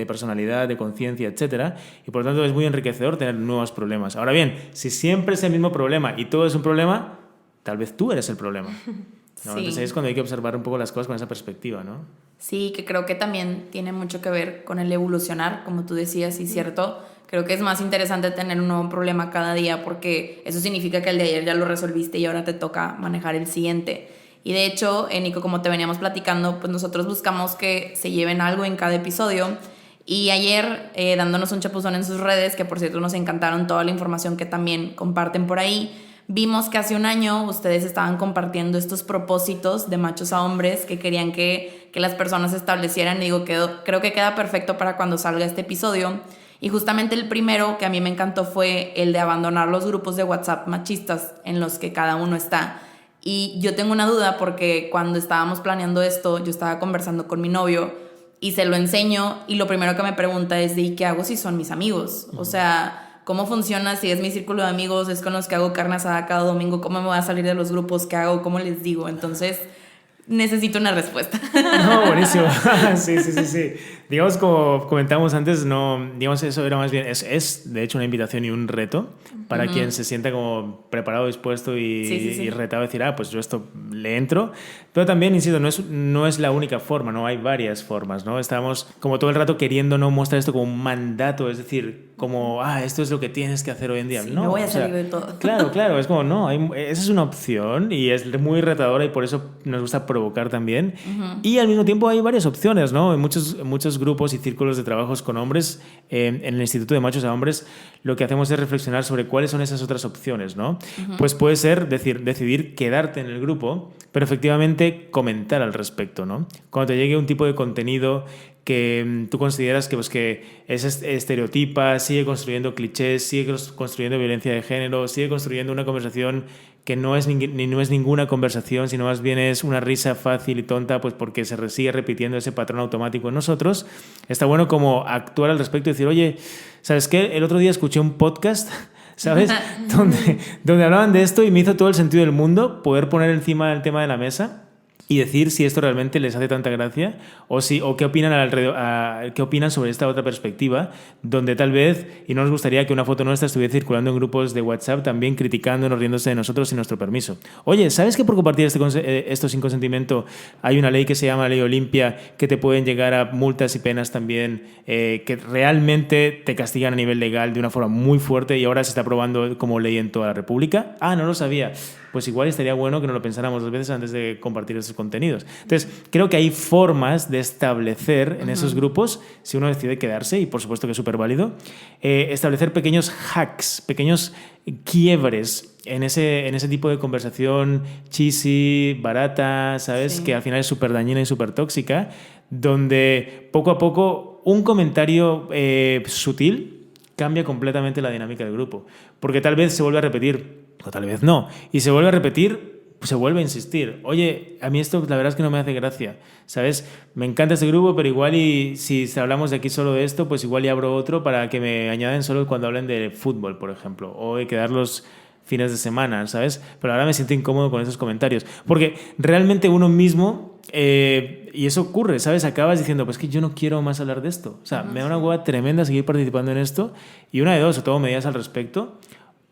C: personalidad, de conciencia, etcétera, y por lo tanto es muy enriquecedor tener nuevos problemas. Ahora bien, si siempre es el mismo problema y todo es un problema, tal vez tú eres el problema, ¿no? Sí. Entonces ahí es cuando hay que observar un poco las cosas con esa perspectiva, ¿no?
A: Sí, que creo que también tiene mucho que ver con el evolucionar, como tú decías, y cierto. Creo que es más interesante tener un nuevo problema cada día, porque eso significa que el de ayer ya lo resolviste y ahora te toca manejar el siguiente. Y de hecho, Nico, como te veníamos platicando, pues nosotros buscamos que se lleven algo en cada episodio. Y ayer, dándonos un chapuzón en sus redes, que por cierto nos encantaron toda la información que también comparten por ahí, vimos que hace un año ustedes estaban compartiendo estos propósitos de machos a hombres que querían que las personas establecieran. Y digo, creo que queda perfecto para cuando salga este episodio. Y justamente el primero que a mí me encantó fue el de abandonar los grupos de WhatsApp machistas en los que cada uno está. Y yo tengo una duda porque cuando estábamos planeando esto, yo estaba conversando con mi novio y se lo enseño, y lo primero que me pregunta es ¿y qué hago si son mis amigos? O sea, ¿cómo funciona si es mi círculo de amigos, es con los que hago carne asada cada domingo? ¿Cómo me voy a salir de los grupos? ¿Qué hago? ¿Cómo les digo? Entonces, necesito una respuesta.
C: No, buenísimo. Sí. Digamos, como comentamos antes, no, digamos, eso era más bien, es de hecho una invitación y un reto para quien se sienta como preparado, dispuesto y retado a decir, pues yo esto le entro. Pero también, insisto, no es la única forma, ¿no? Hay varias formas, ¿no? Estamos como todo el rato queriendo no mostrar esto como un mandato, es decir, como, esto es lo que tienes que hacer hoy en día.
A: Sí,
C: no,
A: me voy a salir de todo.
C: Claro, es como, no, esa es una opción y es muy retadora y por eso nos gusta provocar también. Y al mismo tiempo hay varias opciones, ¿no? En muchos grupos y círculos de trabajos con hombres, en el Instituto de Machos a Hombres, lo que hacemos es reflexionar sobre cuáles son esas otras opciones, ¿no? Pues puede ser decidir quedarte en el grupo, pero efectivamente comentar al respecto, ¿no? Cuando te llegue un tipo de contenido que tú consideras que, pues, que es estereotipa, sigue construyendo clichés, sigue construyendo violencia de género, sigue construyendo una conversación que no es ninguna conversación, sino más bien es una risa fácil y tonta, pues porque se sigue repitiendo ese patrón automático en nosotros. Está bueno como actuar al respecto y decir, oye, ¿sabes qué? El otro día escuché un podcast, ¿sabes? donde hablaban de esto y me hizo todo el sentido del mundo poder poner encima el tema de la mesa y decir si esto realmente les hace tanta gracia o qué opinan qué opinan sobre esta otra perspectiva, donde tal vez, y no nos gustaría que una foto nuestra estuviera circulando en grupos de WhatsApp también criticándonos, riéndose de nosotros sin nuestro permiso. Oye, ¿sabes que por compartir esto sin consentimiento hay una ley que se llama Ley Olimpia que te pueden llegar a multas y penas también que realmente te castigan a nivel legal de una forma muy fuerte y ahora se está aprobando como ley en toda la República? No lo sabía. Pues igual estaría bueno que nos lo pensáramos 2 veces antes de compartir estos contenidos. Entonces, creo que hay formas de establecer en esos grupos, si uno decide quedarse, y por supuesto que es súper válido, establecer pequeños hacks, pequeños quiebres en ese tipo de conversación cheesy, barata, ¿sabes?
A: Sí.
C: Que al final es súper dañina y súper tóxica, donde poco a poco un comentario sutil cambia completamente la dinámica del grupo. Porque tal vez se vuelve a repetir, o tal vez no. Y se vuelve a repetir, pues se vuelve a insistir. Oye, a mí esto la verdad es que no me hace gracia, ¿sabes? Me encanta este grupo, pero igual y si hablamos de aquí solo de esto, pues igual y abro otro para que me añaden solo cuando hablen de fútbol, por ejemplo, o de quedar los fines de semana, ¿sabes? Pero ahora me siento incómodo con esos comentarios. Porque realmente uno mismo, y eso ocurre, ¿sabes? Acabas diciendo, pues que yo no quiero más hablar de esto. O sea, me da una hueva tremenda seguir participando en esto. Y una de dos, o tomo medidas al respecto,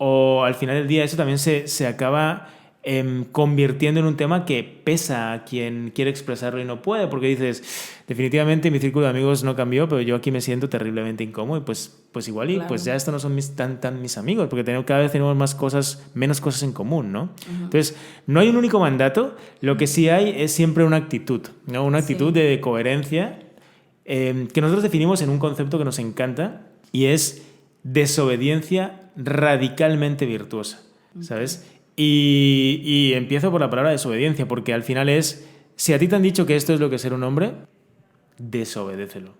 C: o al final del día eso también se acaba convirtiendo en un tema que pesa a quien quiere expresarlo y no puede, porque dices, definitivamente mi círculo de amigos no cambió, pero yo aquí me siento terriblemente incómodo y pues igual y claro, pues ya estos no son tan mis amigos, porque cada vez tenemos menos cosas en común, ¿no? Entonces, no hay un único mandato, lo que sí hay es siempre una actitud, ¿no? Una actitud de coherencia que nosotros definimos en un concepto que nos encanta y es desobediencia radicalmente virtuosa, ¿sabes? Y empiezo por la palabra desobediencia, porque al final es, si a ti te han dicho que esto es lo que es ser un hombre, desobedécelo.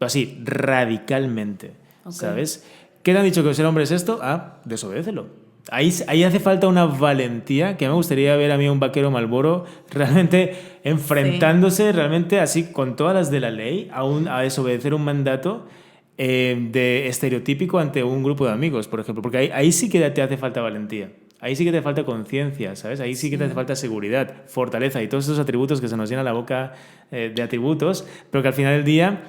C: Así, radicalmente, ¿sabes? ¿Qué te han dicho que ser hombre es esto? Desobedécelo. Ahí hace falta una valentía que me gustaría ver a mí un vaquero Marlboro realmente enfrentándose realmente así con todas las de la ley a desobedecer un mandato de estereotípico ante un grupo de amigos, por ejemplo, porque ahí sí que te hace falta valentía. Ahí sí que te falta conciencia, ¿sabes? Ahí sí que te hace falta seguridad, fortaleza y todos esos atributos que se nos llena la boca de atributos, pero que al final del día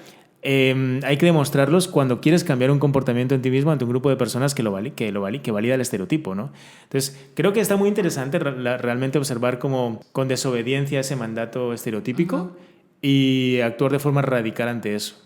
C: hay que demostrarlos cuando quieres cambiar un comportamiento en ti mismo ante un grupo de personas que valida el estereotipo, ¿no? Entonces, creo que está muy interesante realmente observar cómo con desobediencia ese mandato estereotípico y actuar de forma radical ante eso.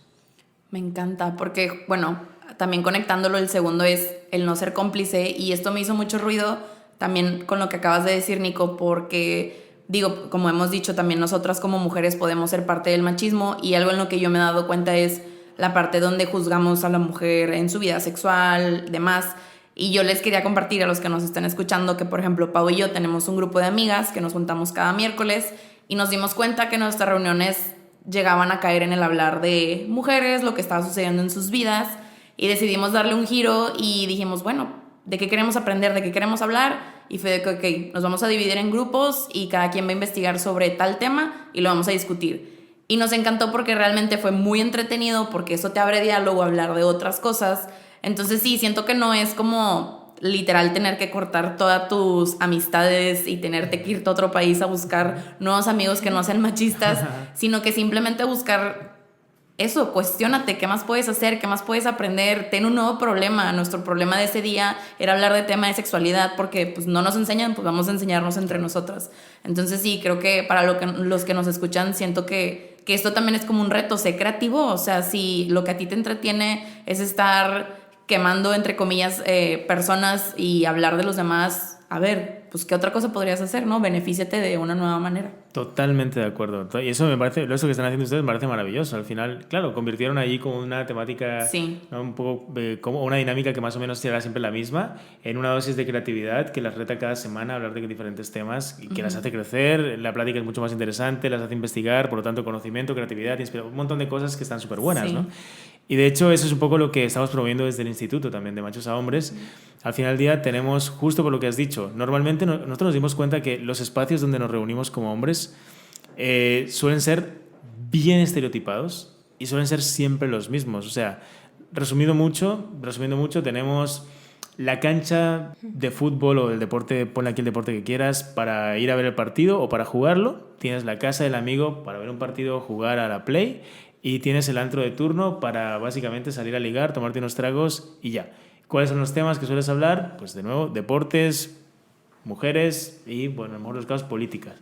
A: Me encanta, porque, bueno, también conectándolo, el segundo es el no ser cómplice, y esto me hizo mucho ruido también con lo que acabas de decir, Nico, porque, digo, como hemos dicho, también nosotras como mujeres podemos ser parte del machismo, y algo en lo que yo me he dado cuenta es la parte donde juzgamos a la mujer en su vida sexual, demás. Y yo les quería compartir a los que nos están escuchando que, por ejemplo, Pau y yo tenemos un grupo de amigas que nos juntamos cada miércoles y nos dimos cuenta que nuestras reuniones llegaban a caer en el hablar de mujeres, lo que estaba sucediendo en sus vidas, y decidimos darle un giro y dijimos, bueno, ¿de qué queremos aprender? ¿De qué queremos hablar? Y fue de que, ok, nos vamos a dividir en grupos y cada quien va a investigar sobre tal tema y lo vamos a discutir. Y nos encantó porque realmente fue muy entretenido, porque eso te abre diálogo, hablar de otras cosas. Entonces sí, siento que no es como literal tener que cortar todas tus amistades y tenerte que irte a otro país a buscar nuevos amigos que no sean machistas, sino que simplemente buscar eso, cuestiónate, ¿qué más puedes hacer? ¿Qué más puedes aprender? Ten un nuevo problema. Nuestro problema de ese día era hablar de tema de sexualidad, porque pues no nos enseñan, pues vamos a enseñarnos entre nosotras. Entonces sí, creo que para los que nos escuchan, siento que esto también es como un reto, sé creativo. O sea, si lo que a ti te entretiene es estar quemando, entre comillas, personas y hablar de los demás. A ver, pues qué otra cosa podrías hacer, ¿no? Benefíciate de una nueva manera.
C: Totalmente de acuerdo. Y eso me parece, eso que están haciendo ustedes me parece maravilloso. Al final, claro, convirtieron allí como una temática,
A: sí.
C: ¿no? Un poco como una dinámica que más o menos será siempre la misma, en una dosis de creatividad que las reta cada semana a hablar de diferentes temas y que las hace crecer. La plática es mucho más interesante, las hace investigar, por lo tanto, conocimiento, creatividad, un montón de cosas que están súper buenas, ¿no? Y de hecho, eso es un poco lo que estamos promoviendo desde el instituto también, de Machos a Hombres. Al final del día tenemos, justo por lo que has dicho, normalmente nosotros nos dimos cuenta que los espacios donde nos reunimos como hombres suelen ser bien estereotipados y suelen ser siempre los mismos. O sea, resumiendo mucho, tenemos la cancha de fútbol o del deporte, ponle aquí el deporte que quieras, para ir a ver el partido o para jugarlo. Tienes la casa del amigo para ver un partido o jugar a la Play. Y tienes el antro de turno para básicamente salir a ligar, tomarte unos tragos y ya. ¿Cuáles son los temas que sueles hablar? Pues de nuevo, deportes, mujeres y, bueno, en lo mejor los casos, políticas.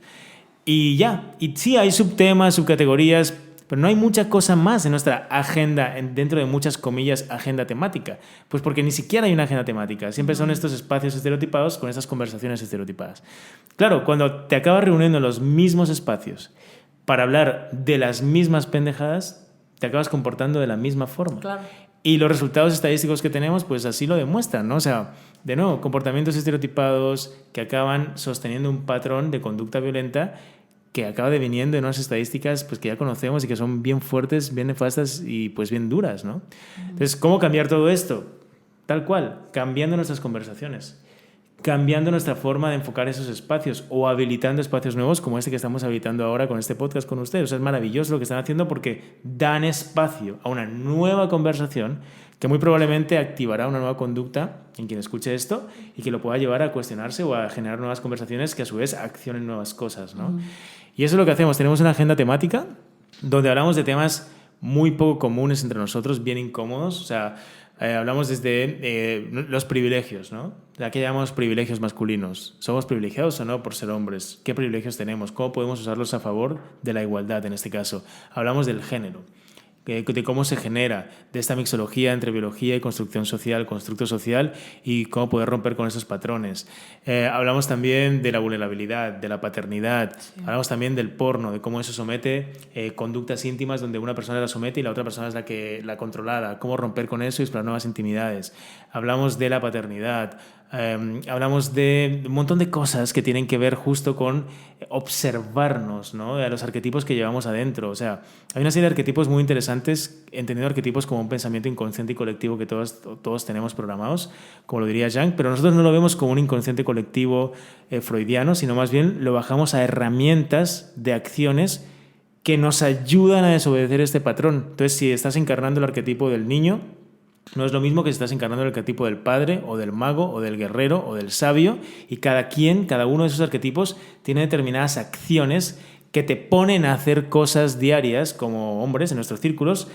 C: Y ya. Y sí, hay subtemas, subcategorías, pero no hay mucha cosa más en nuestra agenda, dentro de muchas comillas, agenda temática. Pues porque ni siquiera hay una agenda temática. Siempre son estos espacios estereotipados con estas conversaciones estereotipadas. Claro, cuando te acabas reuniendo en los mismos espacios para hablar de las mismas pendejadas, te acabas comportando de la misma forma.
A: Claro.
C: Y los resultados estadísticos que tenemos, pues así lo demuestran, ¿no? O sea, de nuevo, comportamientos estereotipados que acaban sosteniendo un patrón de conducta violenta que acaba deviniendo en unas estadísticas pues, que ya conocemos y que son bien fuertes, bien nefastas y pues bien duras, ¿no? Entonces, ¿cómo cambiar todo esto? Tal cual, cambiando nuestras conversaciones, cambiando nuestra forma de enfocar esos espacios o habilitando espacios nuevos como este que estamos habilitando ahora con este podcast con ustedes. O sea, es maravilloso lo que están haciendo porque dan espacio a una nueva conversación que muy probablemente activará una nueva conducta en quien escuche esto y que lo pueda llevar a cuestionarse o a generar nuevas conversaciones que a su vez accionen nuevas cosas, ¿no? Y eso es lo que hacemos. Tenemos una agenda temática donde hablamos de temas muy poco comunes entre nosotros, bien incómodos. O sea, hablamos desde los privilegios, ¿no? ¿A qué llamamos privilegios masculinos? ¿Somos privilegiados o no por ser hombres? ¿Qué privilegios tenemos? ¿Cómo podemos usarlos a favor de la igualdad en este caso? Hablamos del género, de cómo se genera, de esta mixología entre biología y construcción social, constructo social y cómo poder romper con esos patrones. Hablamos también de la vulnerabilidad, de la paternidad, hablamos también del porno, de cómo eso somete conductas íntimas donde una persona la somete y la otra persona es la controlada, cómo romper con eso y explorar nuevas intimidades. Hablamos de la paternidad, hablamos de un montón de cosas que tienen que ver justo con observarnos, ¿no? De los arquetipos que llevamos adentro. O sea, hay una serie de arquetipos muy interesantes, entendiendo arquetipos como un pensamiento inconsciente y colectivo que todos tenemos programados, como lo diría Jung, pero nosotros no lo vemos como un inconsciente colectivo freudiano, sino más bien lo bajamos a herramientas de acciones que nos ayudan a desobedecer este patrón. Entonces, si estás encarnando el arquetipo del niño, no es lo mismo que si estás encarnando el arquetipo del padre o del mago o del guerrero o del sabio, y cada uno de esos arquetipos tiene determinadas acciones que te ponen a hacer cosas diarias como hombres en nuestros círculos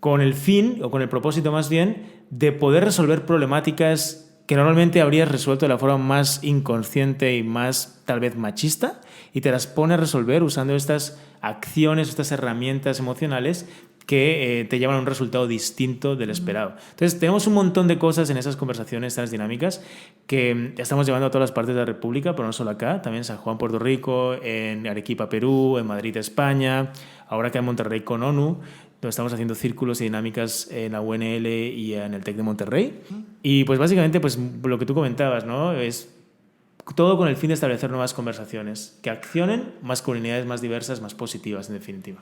C: con el fin o con el propósito más bien de poder resolver problemáticas que normalmente habrías resuelto de la forma más inconsciente y más tal vez machista, y te las pone a resolver usando estas acciones, estas herramientas emocionales que te llevan a un resultado distinto del esperado. Entonces, tenemos un montón de cosas en esas conversaciones, estas dinámicas, que estamos llevando a todas las partes de la República, pero no solo acá, también en San Juan, Puerto Rico, en Arequipa, Perú, en Madrid, España, ahora acá en Monterrey con ONU, donde estamos haciendo círculos y dinámicas en la UNL y en el TEC de Monterrey. Y pues básicamente, pues lo que tú comentabas, ¿no? Es todo con el fin de establecer nuevas conversaciones que accionen masculinidades más diversas, más positivas, en definitiva.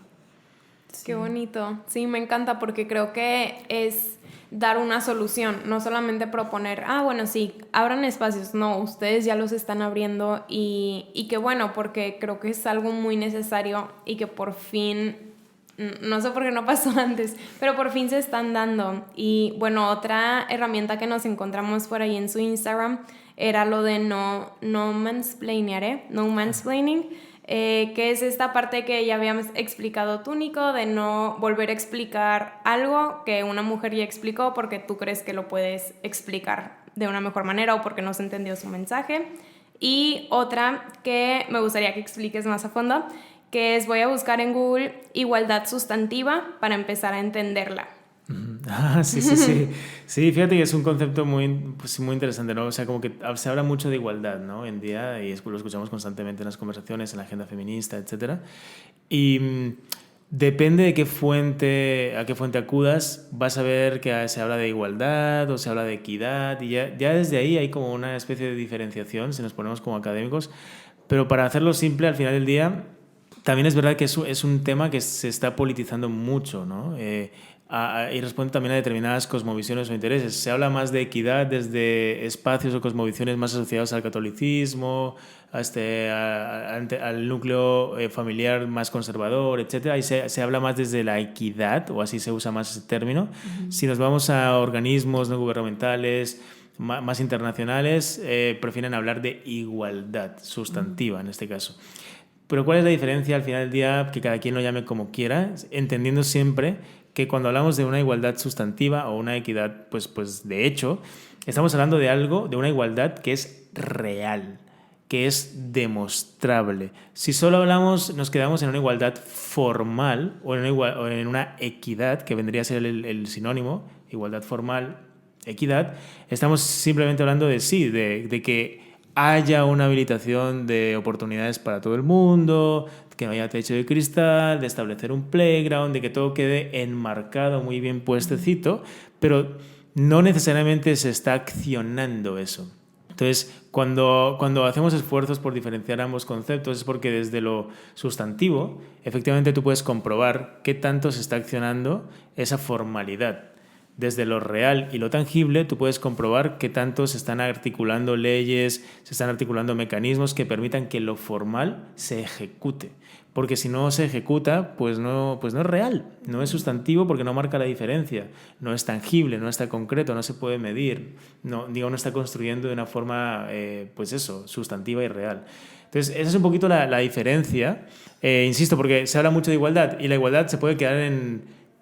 B: Qué bonito. Sí, me encanta porque creo que es dar una solución, no solamente proponer, bueno, sí, abran espacios. No, ustedes ya los están abriendo y qué bueno, porque creo que es algo muy necesario y que por fin, no sé por qué no pasó antes, pero por fin se están dando. Y bueno, otra herramienta que nos encontramos por ahí en su Instagram era lo de no mansplaining, que es esta parte que ya habíamos explicado tú, Nico, de no volver a explicar algo que una mujer ya explicó porque tú crees que lo puedes explicar de una mejor manera o porque no se entendió su mensaje. Y otra que me gustaría que expliques más a fondo, que es voy a buscar en Google igualdad sustantiva para empezar a entenderla.
C: Sí, sí, sí. Sí, fíjate que es un concepto muy, pues, muy interesante, ¿no? O sea, como que se habla mucho de igualdad, ¿no? Hoy en día, y lo escuchamos constantemente en las conversaciones, en la agenda feminista, etcétera. Y depende de a qué fuente acudas, vas a ver que se habla de igualdad o se habla de equidad, y ya desde ahí hay como una especie de diferenciación, si nos ponemos como académicos. Pero para hacerlo simple, al final del día, también es verdad que es un tema que se está politizando mucho, ¿no? Y responde también a determinadas cosmovisiones o intereses. Se habla más de equidad desde espacios o cosmovisiones más asociados al catolicismo, al núcleo familiar más conservador, etc. Y se habla más desde la equidad, o así se usa más ese término. Si nos vamos a organismos no gubernamentales más internacionales, prefieren hablar de igualdad sustantiva en este caso. Pero ¿cuál es la diferencia al final del día? Que cada quien lo llame como quiera, entendiendo siempre que cuando hablamos de una igualdad sustantiva o una equidad, pues de hecho, estamos hablando de algo, de una igualdad que es real, que es demostrable. Si solo nos quedamos en una igualdad formal o en una equidad, que vendría a ser el sinónimo, igualdad formal, equidad, estamos simplemente hablando de que haya una habilitación de oportunidades para todo el mundo, que no haya techo de cristal, de establecer un playground, de que todo quede enmarcado, muy bien puestecito, pero no necesariamente se está accionando eso. Entonces, cuando hacemos esfuerzos por diferenciar ambos conceptos es porque desde lo sustantivo, efectivamente tú puedes comprobar qué tanto se está accionando esa formalidad. Desde lo real y lo tangible, tú puedes comprobar qué tanto se están articulando leyes, se están articulando mecanismos que permitan que lo formal se ejecute. Porque si no se ejecuta, pues no es real, no es sustantivo porque no marca la diferencia, no es tangible, no está concreto, no se puede medir, no está construyendo de una forma, sustantiva y real. Entonces, esa es un poquito la diferencia, insisto, porque se habla mucho de igualdad y la igualdad se puede quedar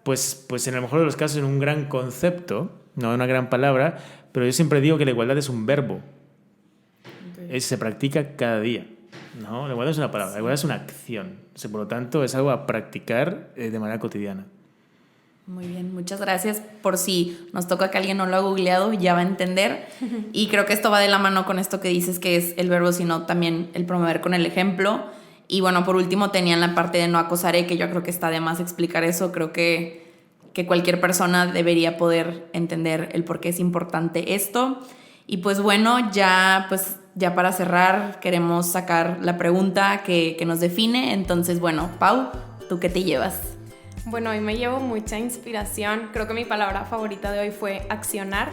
C: pues en el mejor de los casos en un gran concepto, no una gran palabra, pero yo siempre digo que la igualdad es un verbo. Okay. Se practica cada día. No, la igualdad es una palabra, la igualdad es una acción. Por lo tanto, es algo a practicar de manera cotidiana.
A: Muy bien, muchas gracias. Por si nos toca que alguien no lo ha googleado, ya va a entender. Y creo que esto va de la mano con esto que dices, que es el verbo, sino también el promover con el ejemplo. Y bueno, por último tenían la parte de no acosaré, que yo creo que está de más explicar eso. Creo que cualquier persona debería poder entender el por qué es importante esto. Y pues bueno, ya para cerrar queremos sacar la pregunta que nos define. Entonces, bueno, Pau, ¿tú qué te llevas?
B: Bueno, hoy me llevo mucha inspiración. Creo que mi palabra favorita de hoy fue accionar,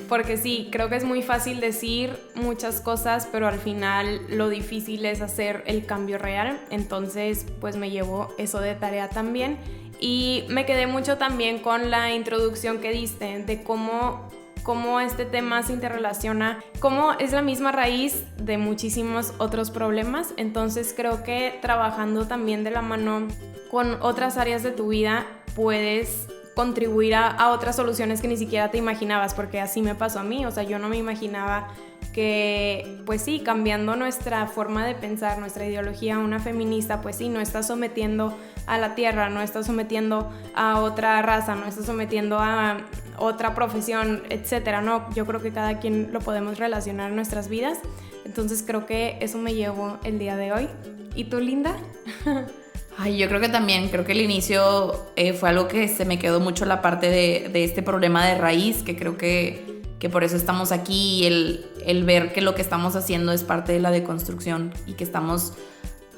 B: porque sí, creo que es muy fácil decir muchas cosas, pero al final lo difícil es hacer el cambio real. Entonces, pues me llevo eso de tarea también. Y me quedé mucho también con la introducción que diste de cómo este tema se interrelaciona, cómo es la misma raíz de muchísimos otros problemas. Entonces creo que trabajando también de la mano con otras áreas de tu vida puedes contribuir a otras soluciones que ni siquiera te imaginabas, porque así me pasó a mí. O sea, yo no me imaginaba que, pues sí, cambiando nuestra forma de pensar, nuestra ideología, una feminista, pues sí, no está sometiendo a la tierra, no está sometiendo a otra raza, no está sometiendo a otra profesión, etcétera, ¿no? Yo creo que cada quien lo podemos relacionar en nuestras vidas. Entonces creo que eso me llevo el día de hoy. ¿Y tú, Linda?
A: Ay, yo creo que el inicio fue algo que se me quedó mucho la parte de este problema de raíz, que creo que por eso estamos aquí, y el ver que lo que estamos haciendo es parte de la deconstrucción y que estamos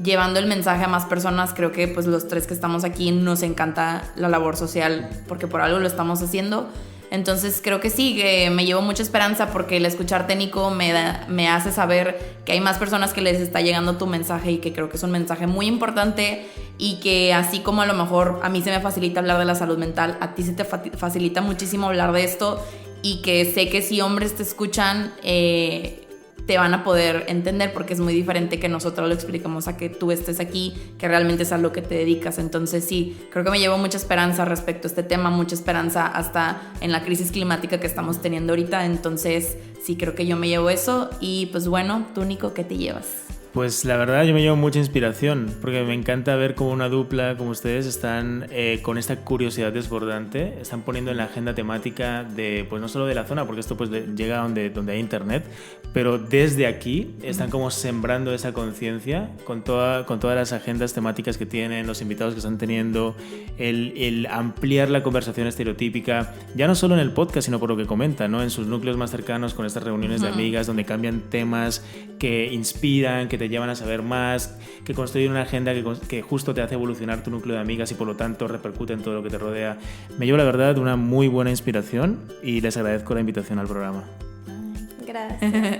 A: llevando el mensaje a más personas. Creo que pues los tres que estamos aquí nos encanta la labor social porque por algo lo estamos haciendo. Entonces creo que sí, que me llevo mucha esperanza porque el escucharte, Nico, me hace saber que hay más personas que les está llegando tu mensaje y que creo que es un mensaje muy importante, y que así como a lo mejor a mí se me facilita hablar de la salud mental, a ti se te facilita muchísimo hablar de esto, y que sé que si hombres te escuchan te van a poder entender, porque es muy diferente que nosotros lo explicamos a que tú estés aquí, que realmente es a lo que te dedicas. Entonces sí, creo que me llevo mucha esperanza respecto a este tema, mucha esperanza hasta en la crisis climática que estamos teniendo ahorita. Entonces sí, creo que yo me llevo eso. Y pues bueno, tú, Nico, ¿qué te llevas?
C: Pues la verdad yo me llevo mucha inspiración, porque me encanta ver cómo una dupla como ustedes están con esta curiosidad desbordante, están poniendo en la agenda temática de, pues no solo de la zona, porque esto pues llega donde hay internet, pero desde aquí están como sembrando esa conciencia con todas las agendas temáticas que tienen, los invitados que están teniendo, el ampliar la conversación estereotípica, ya no solo en el podcast, sino por lo que comentan, ¿no? En sus núcleos más cercanos, con estas reuniones de amigas donde cambian temas que inspiran, que te llevan a saber más, que construyen una agenda que justo te hace evolucionar tu núcleo de amigas y por lo tanto repercute en todo lo que te rodea. Me llevo la verdad una muy buena inspiración y les agradezco la invitación al programa.
B: Gracias.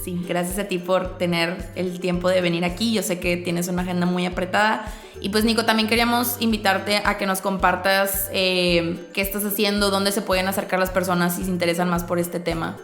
A: Sí, gracias a ti por tener el tiempo de venir aquí. Yo sé que tienes una agenda muy apretada. Y pues Nico, también queríamos invitarte a que nos compartas qué estás haciendo, dónde se pueden acercar las personas si se interesan más por este tema.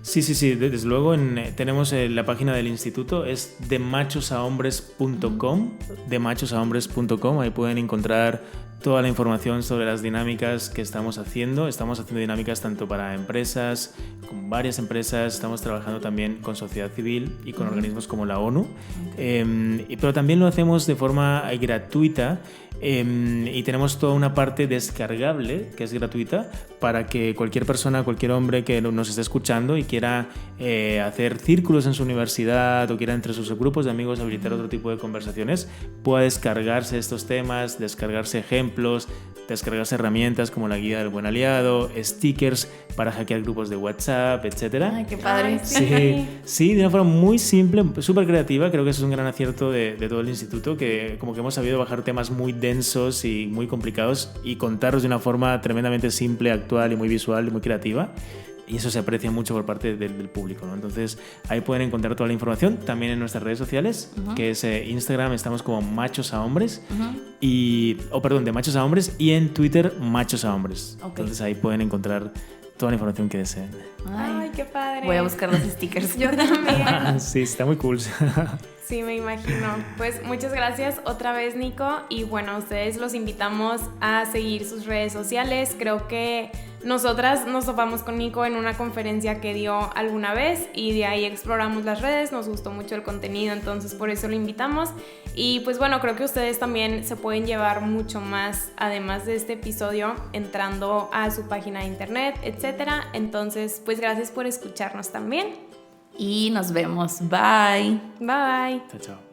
C: Sí, desde luego tenemos la página del instituto, es demachosahombres.com, demachosahombres.com, ahí pueden encontrar toda la información sobre las dinámicas que estamos haciendo. Estamos haciendo dinámicas tanto para empresas, con varias empresas, estamos trabajando también con sociedad civil y con organismos como la ONU, pero también lo hacemos de forma gratuita. Y tenemos toda una parte descargable que es gratuita para que cualquier persona, cualquier hombre que nos esté escuchando y quiera hacer círculos en su universidad o quiera entre sus grupos de amigos habilitar otro tipo de conversaciones, pueda descargarse estos temas, descargarse ejemplos, descargarse herramientas como la guía del buen aliado, stickers para hackear grupos de WhatsApp, etc.
A: Ay, qué padre.
C: Sí, de una forma muy simple, súper creativa. Creo que eso es un gran acierto de todo el instituto, que como que hemos sabido bajar temas muy densos y muy complicados y contarlos de una forma tremendamente simple, actual y muy visual y muy creativa. Y eso se aprecia mucho por parte del público, ¿no? Entonces ahí pueden encontrar toda la información también en nuestras redes sociales, que es Instagram, estamos como Machos a Hombres, de Machos a Hombres, y en Twitter Machos a Hombres. Okay. Entonces ahí pueden encontrar toda la información que deseen.
B: Ay, qué padre.
A: Voy a buscar los stickers.
B: Yo también.
C: Sí, está muy cool.
B: Sí, me imagino. Pues muchas gracias otra vez, Nico. Y bueno, a ustedes los invitamos a seguir sus redes sociales. Creo que nosotras nos topamos con Nico en una conferencia que dio alguna vez y de ahí exploramos las redes, nos gustó mucho el contenido, entonces por eso lo invitamos. Y pues bueno, creo que ustedes también se pueden llevar mucho más, además de este episodio, entrando a su página de internet, etcétera. Entonces, pues gracias por escucharnos también.
A: Y nos vemos. Bye.
B: Bye.
C: Chao.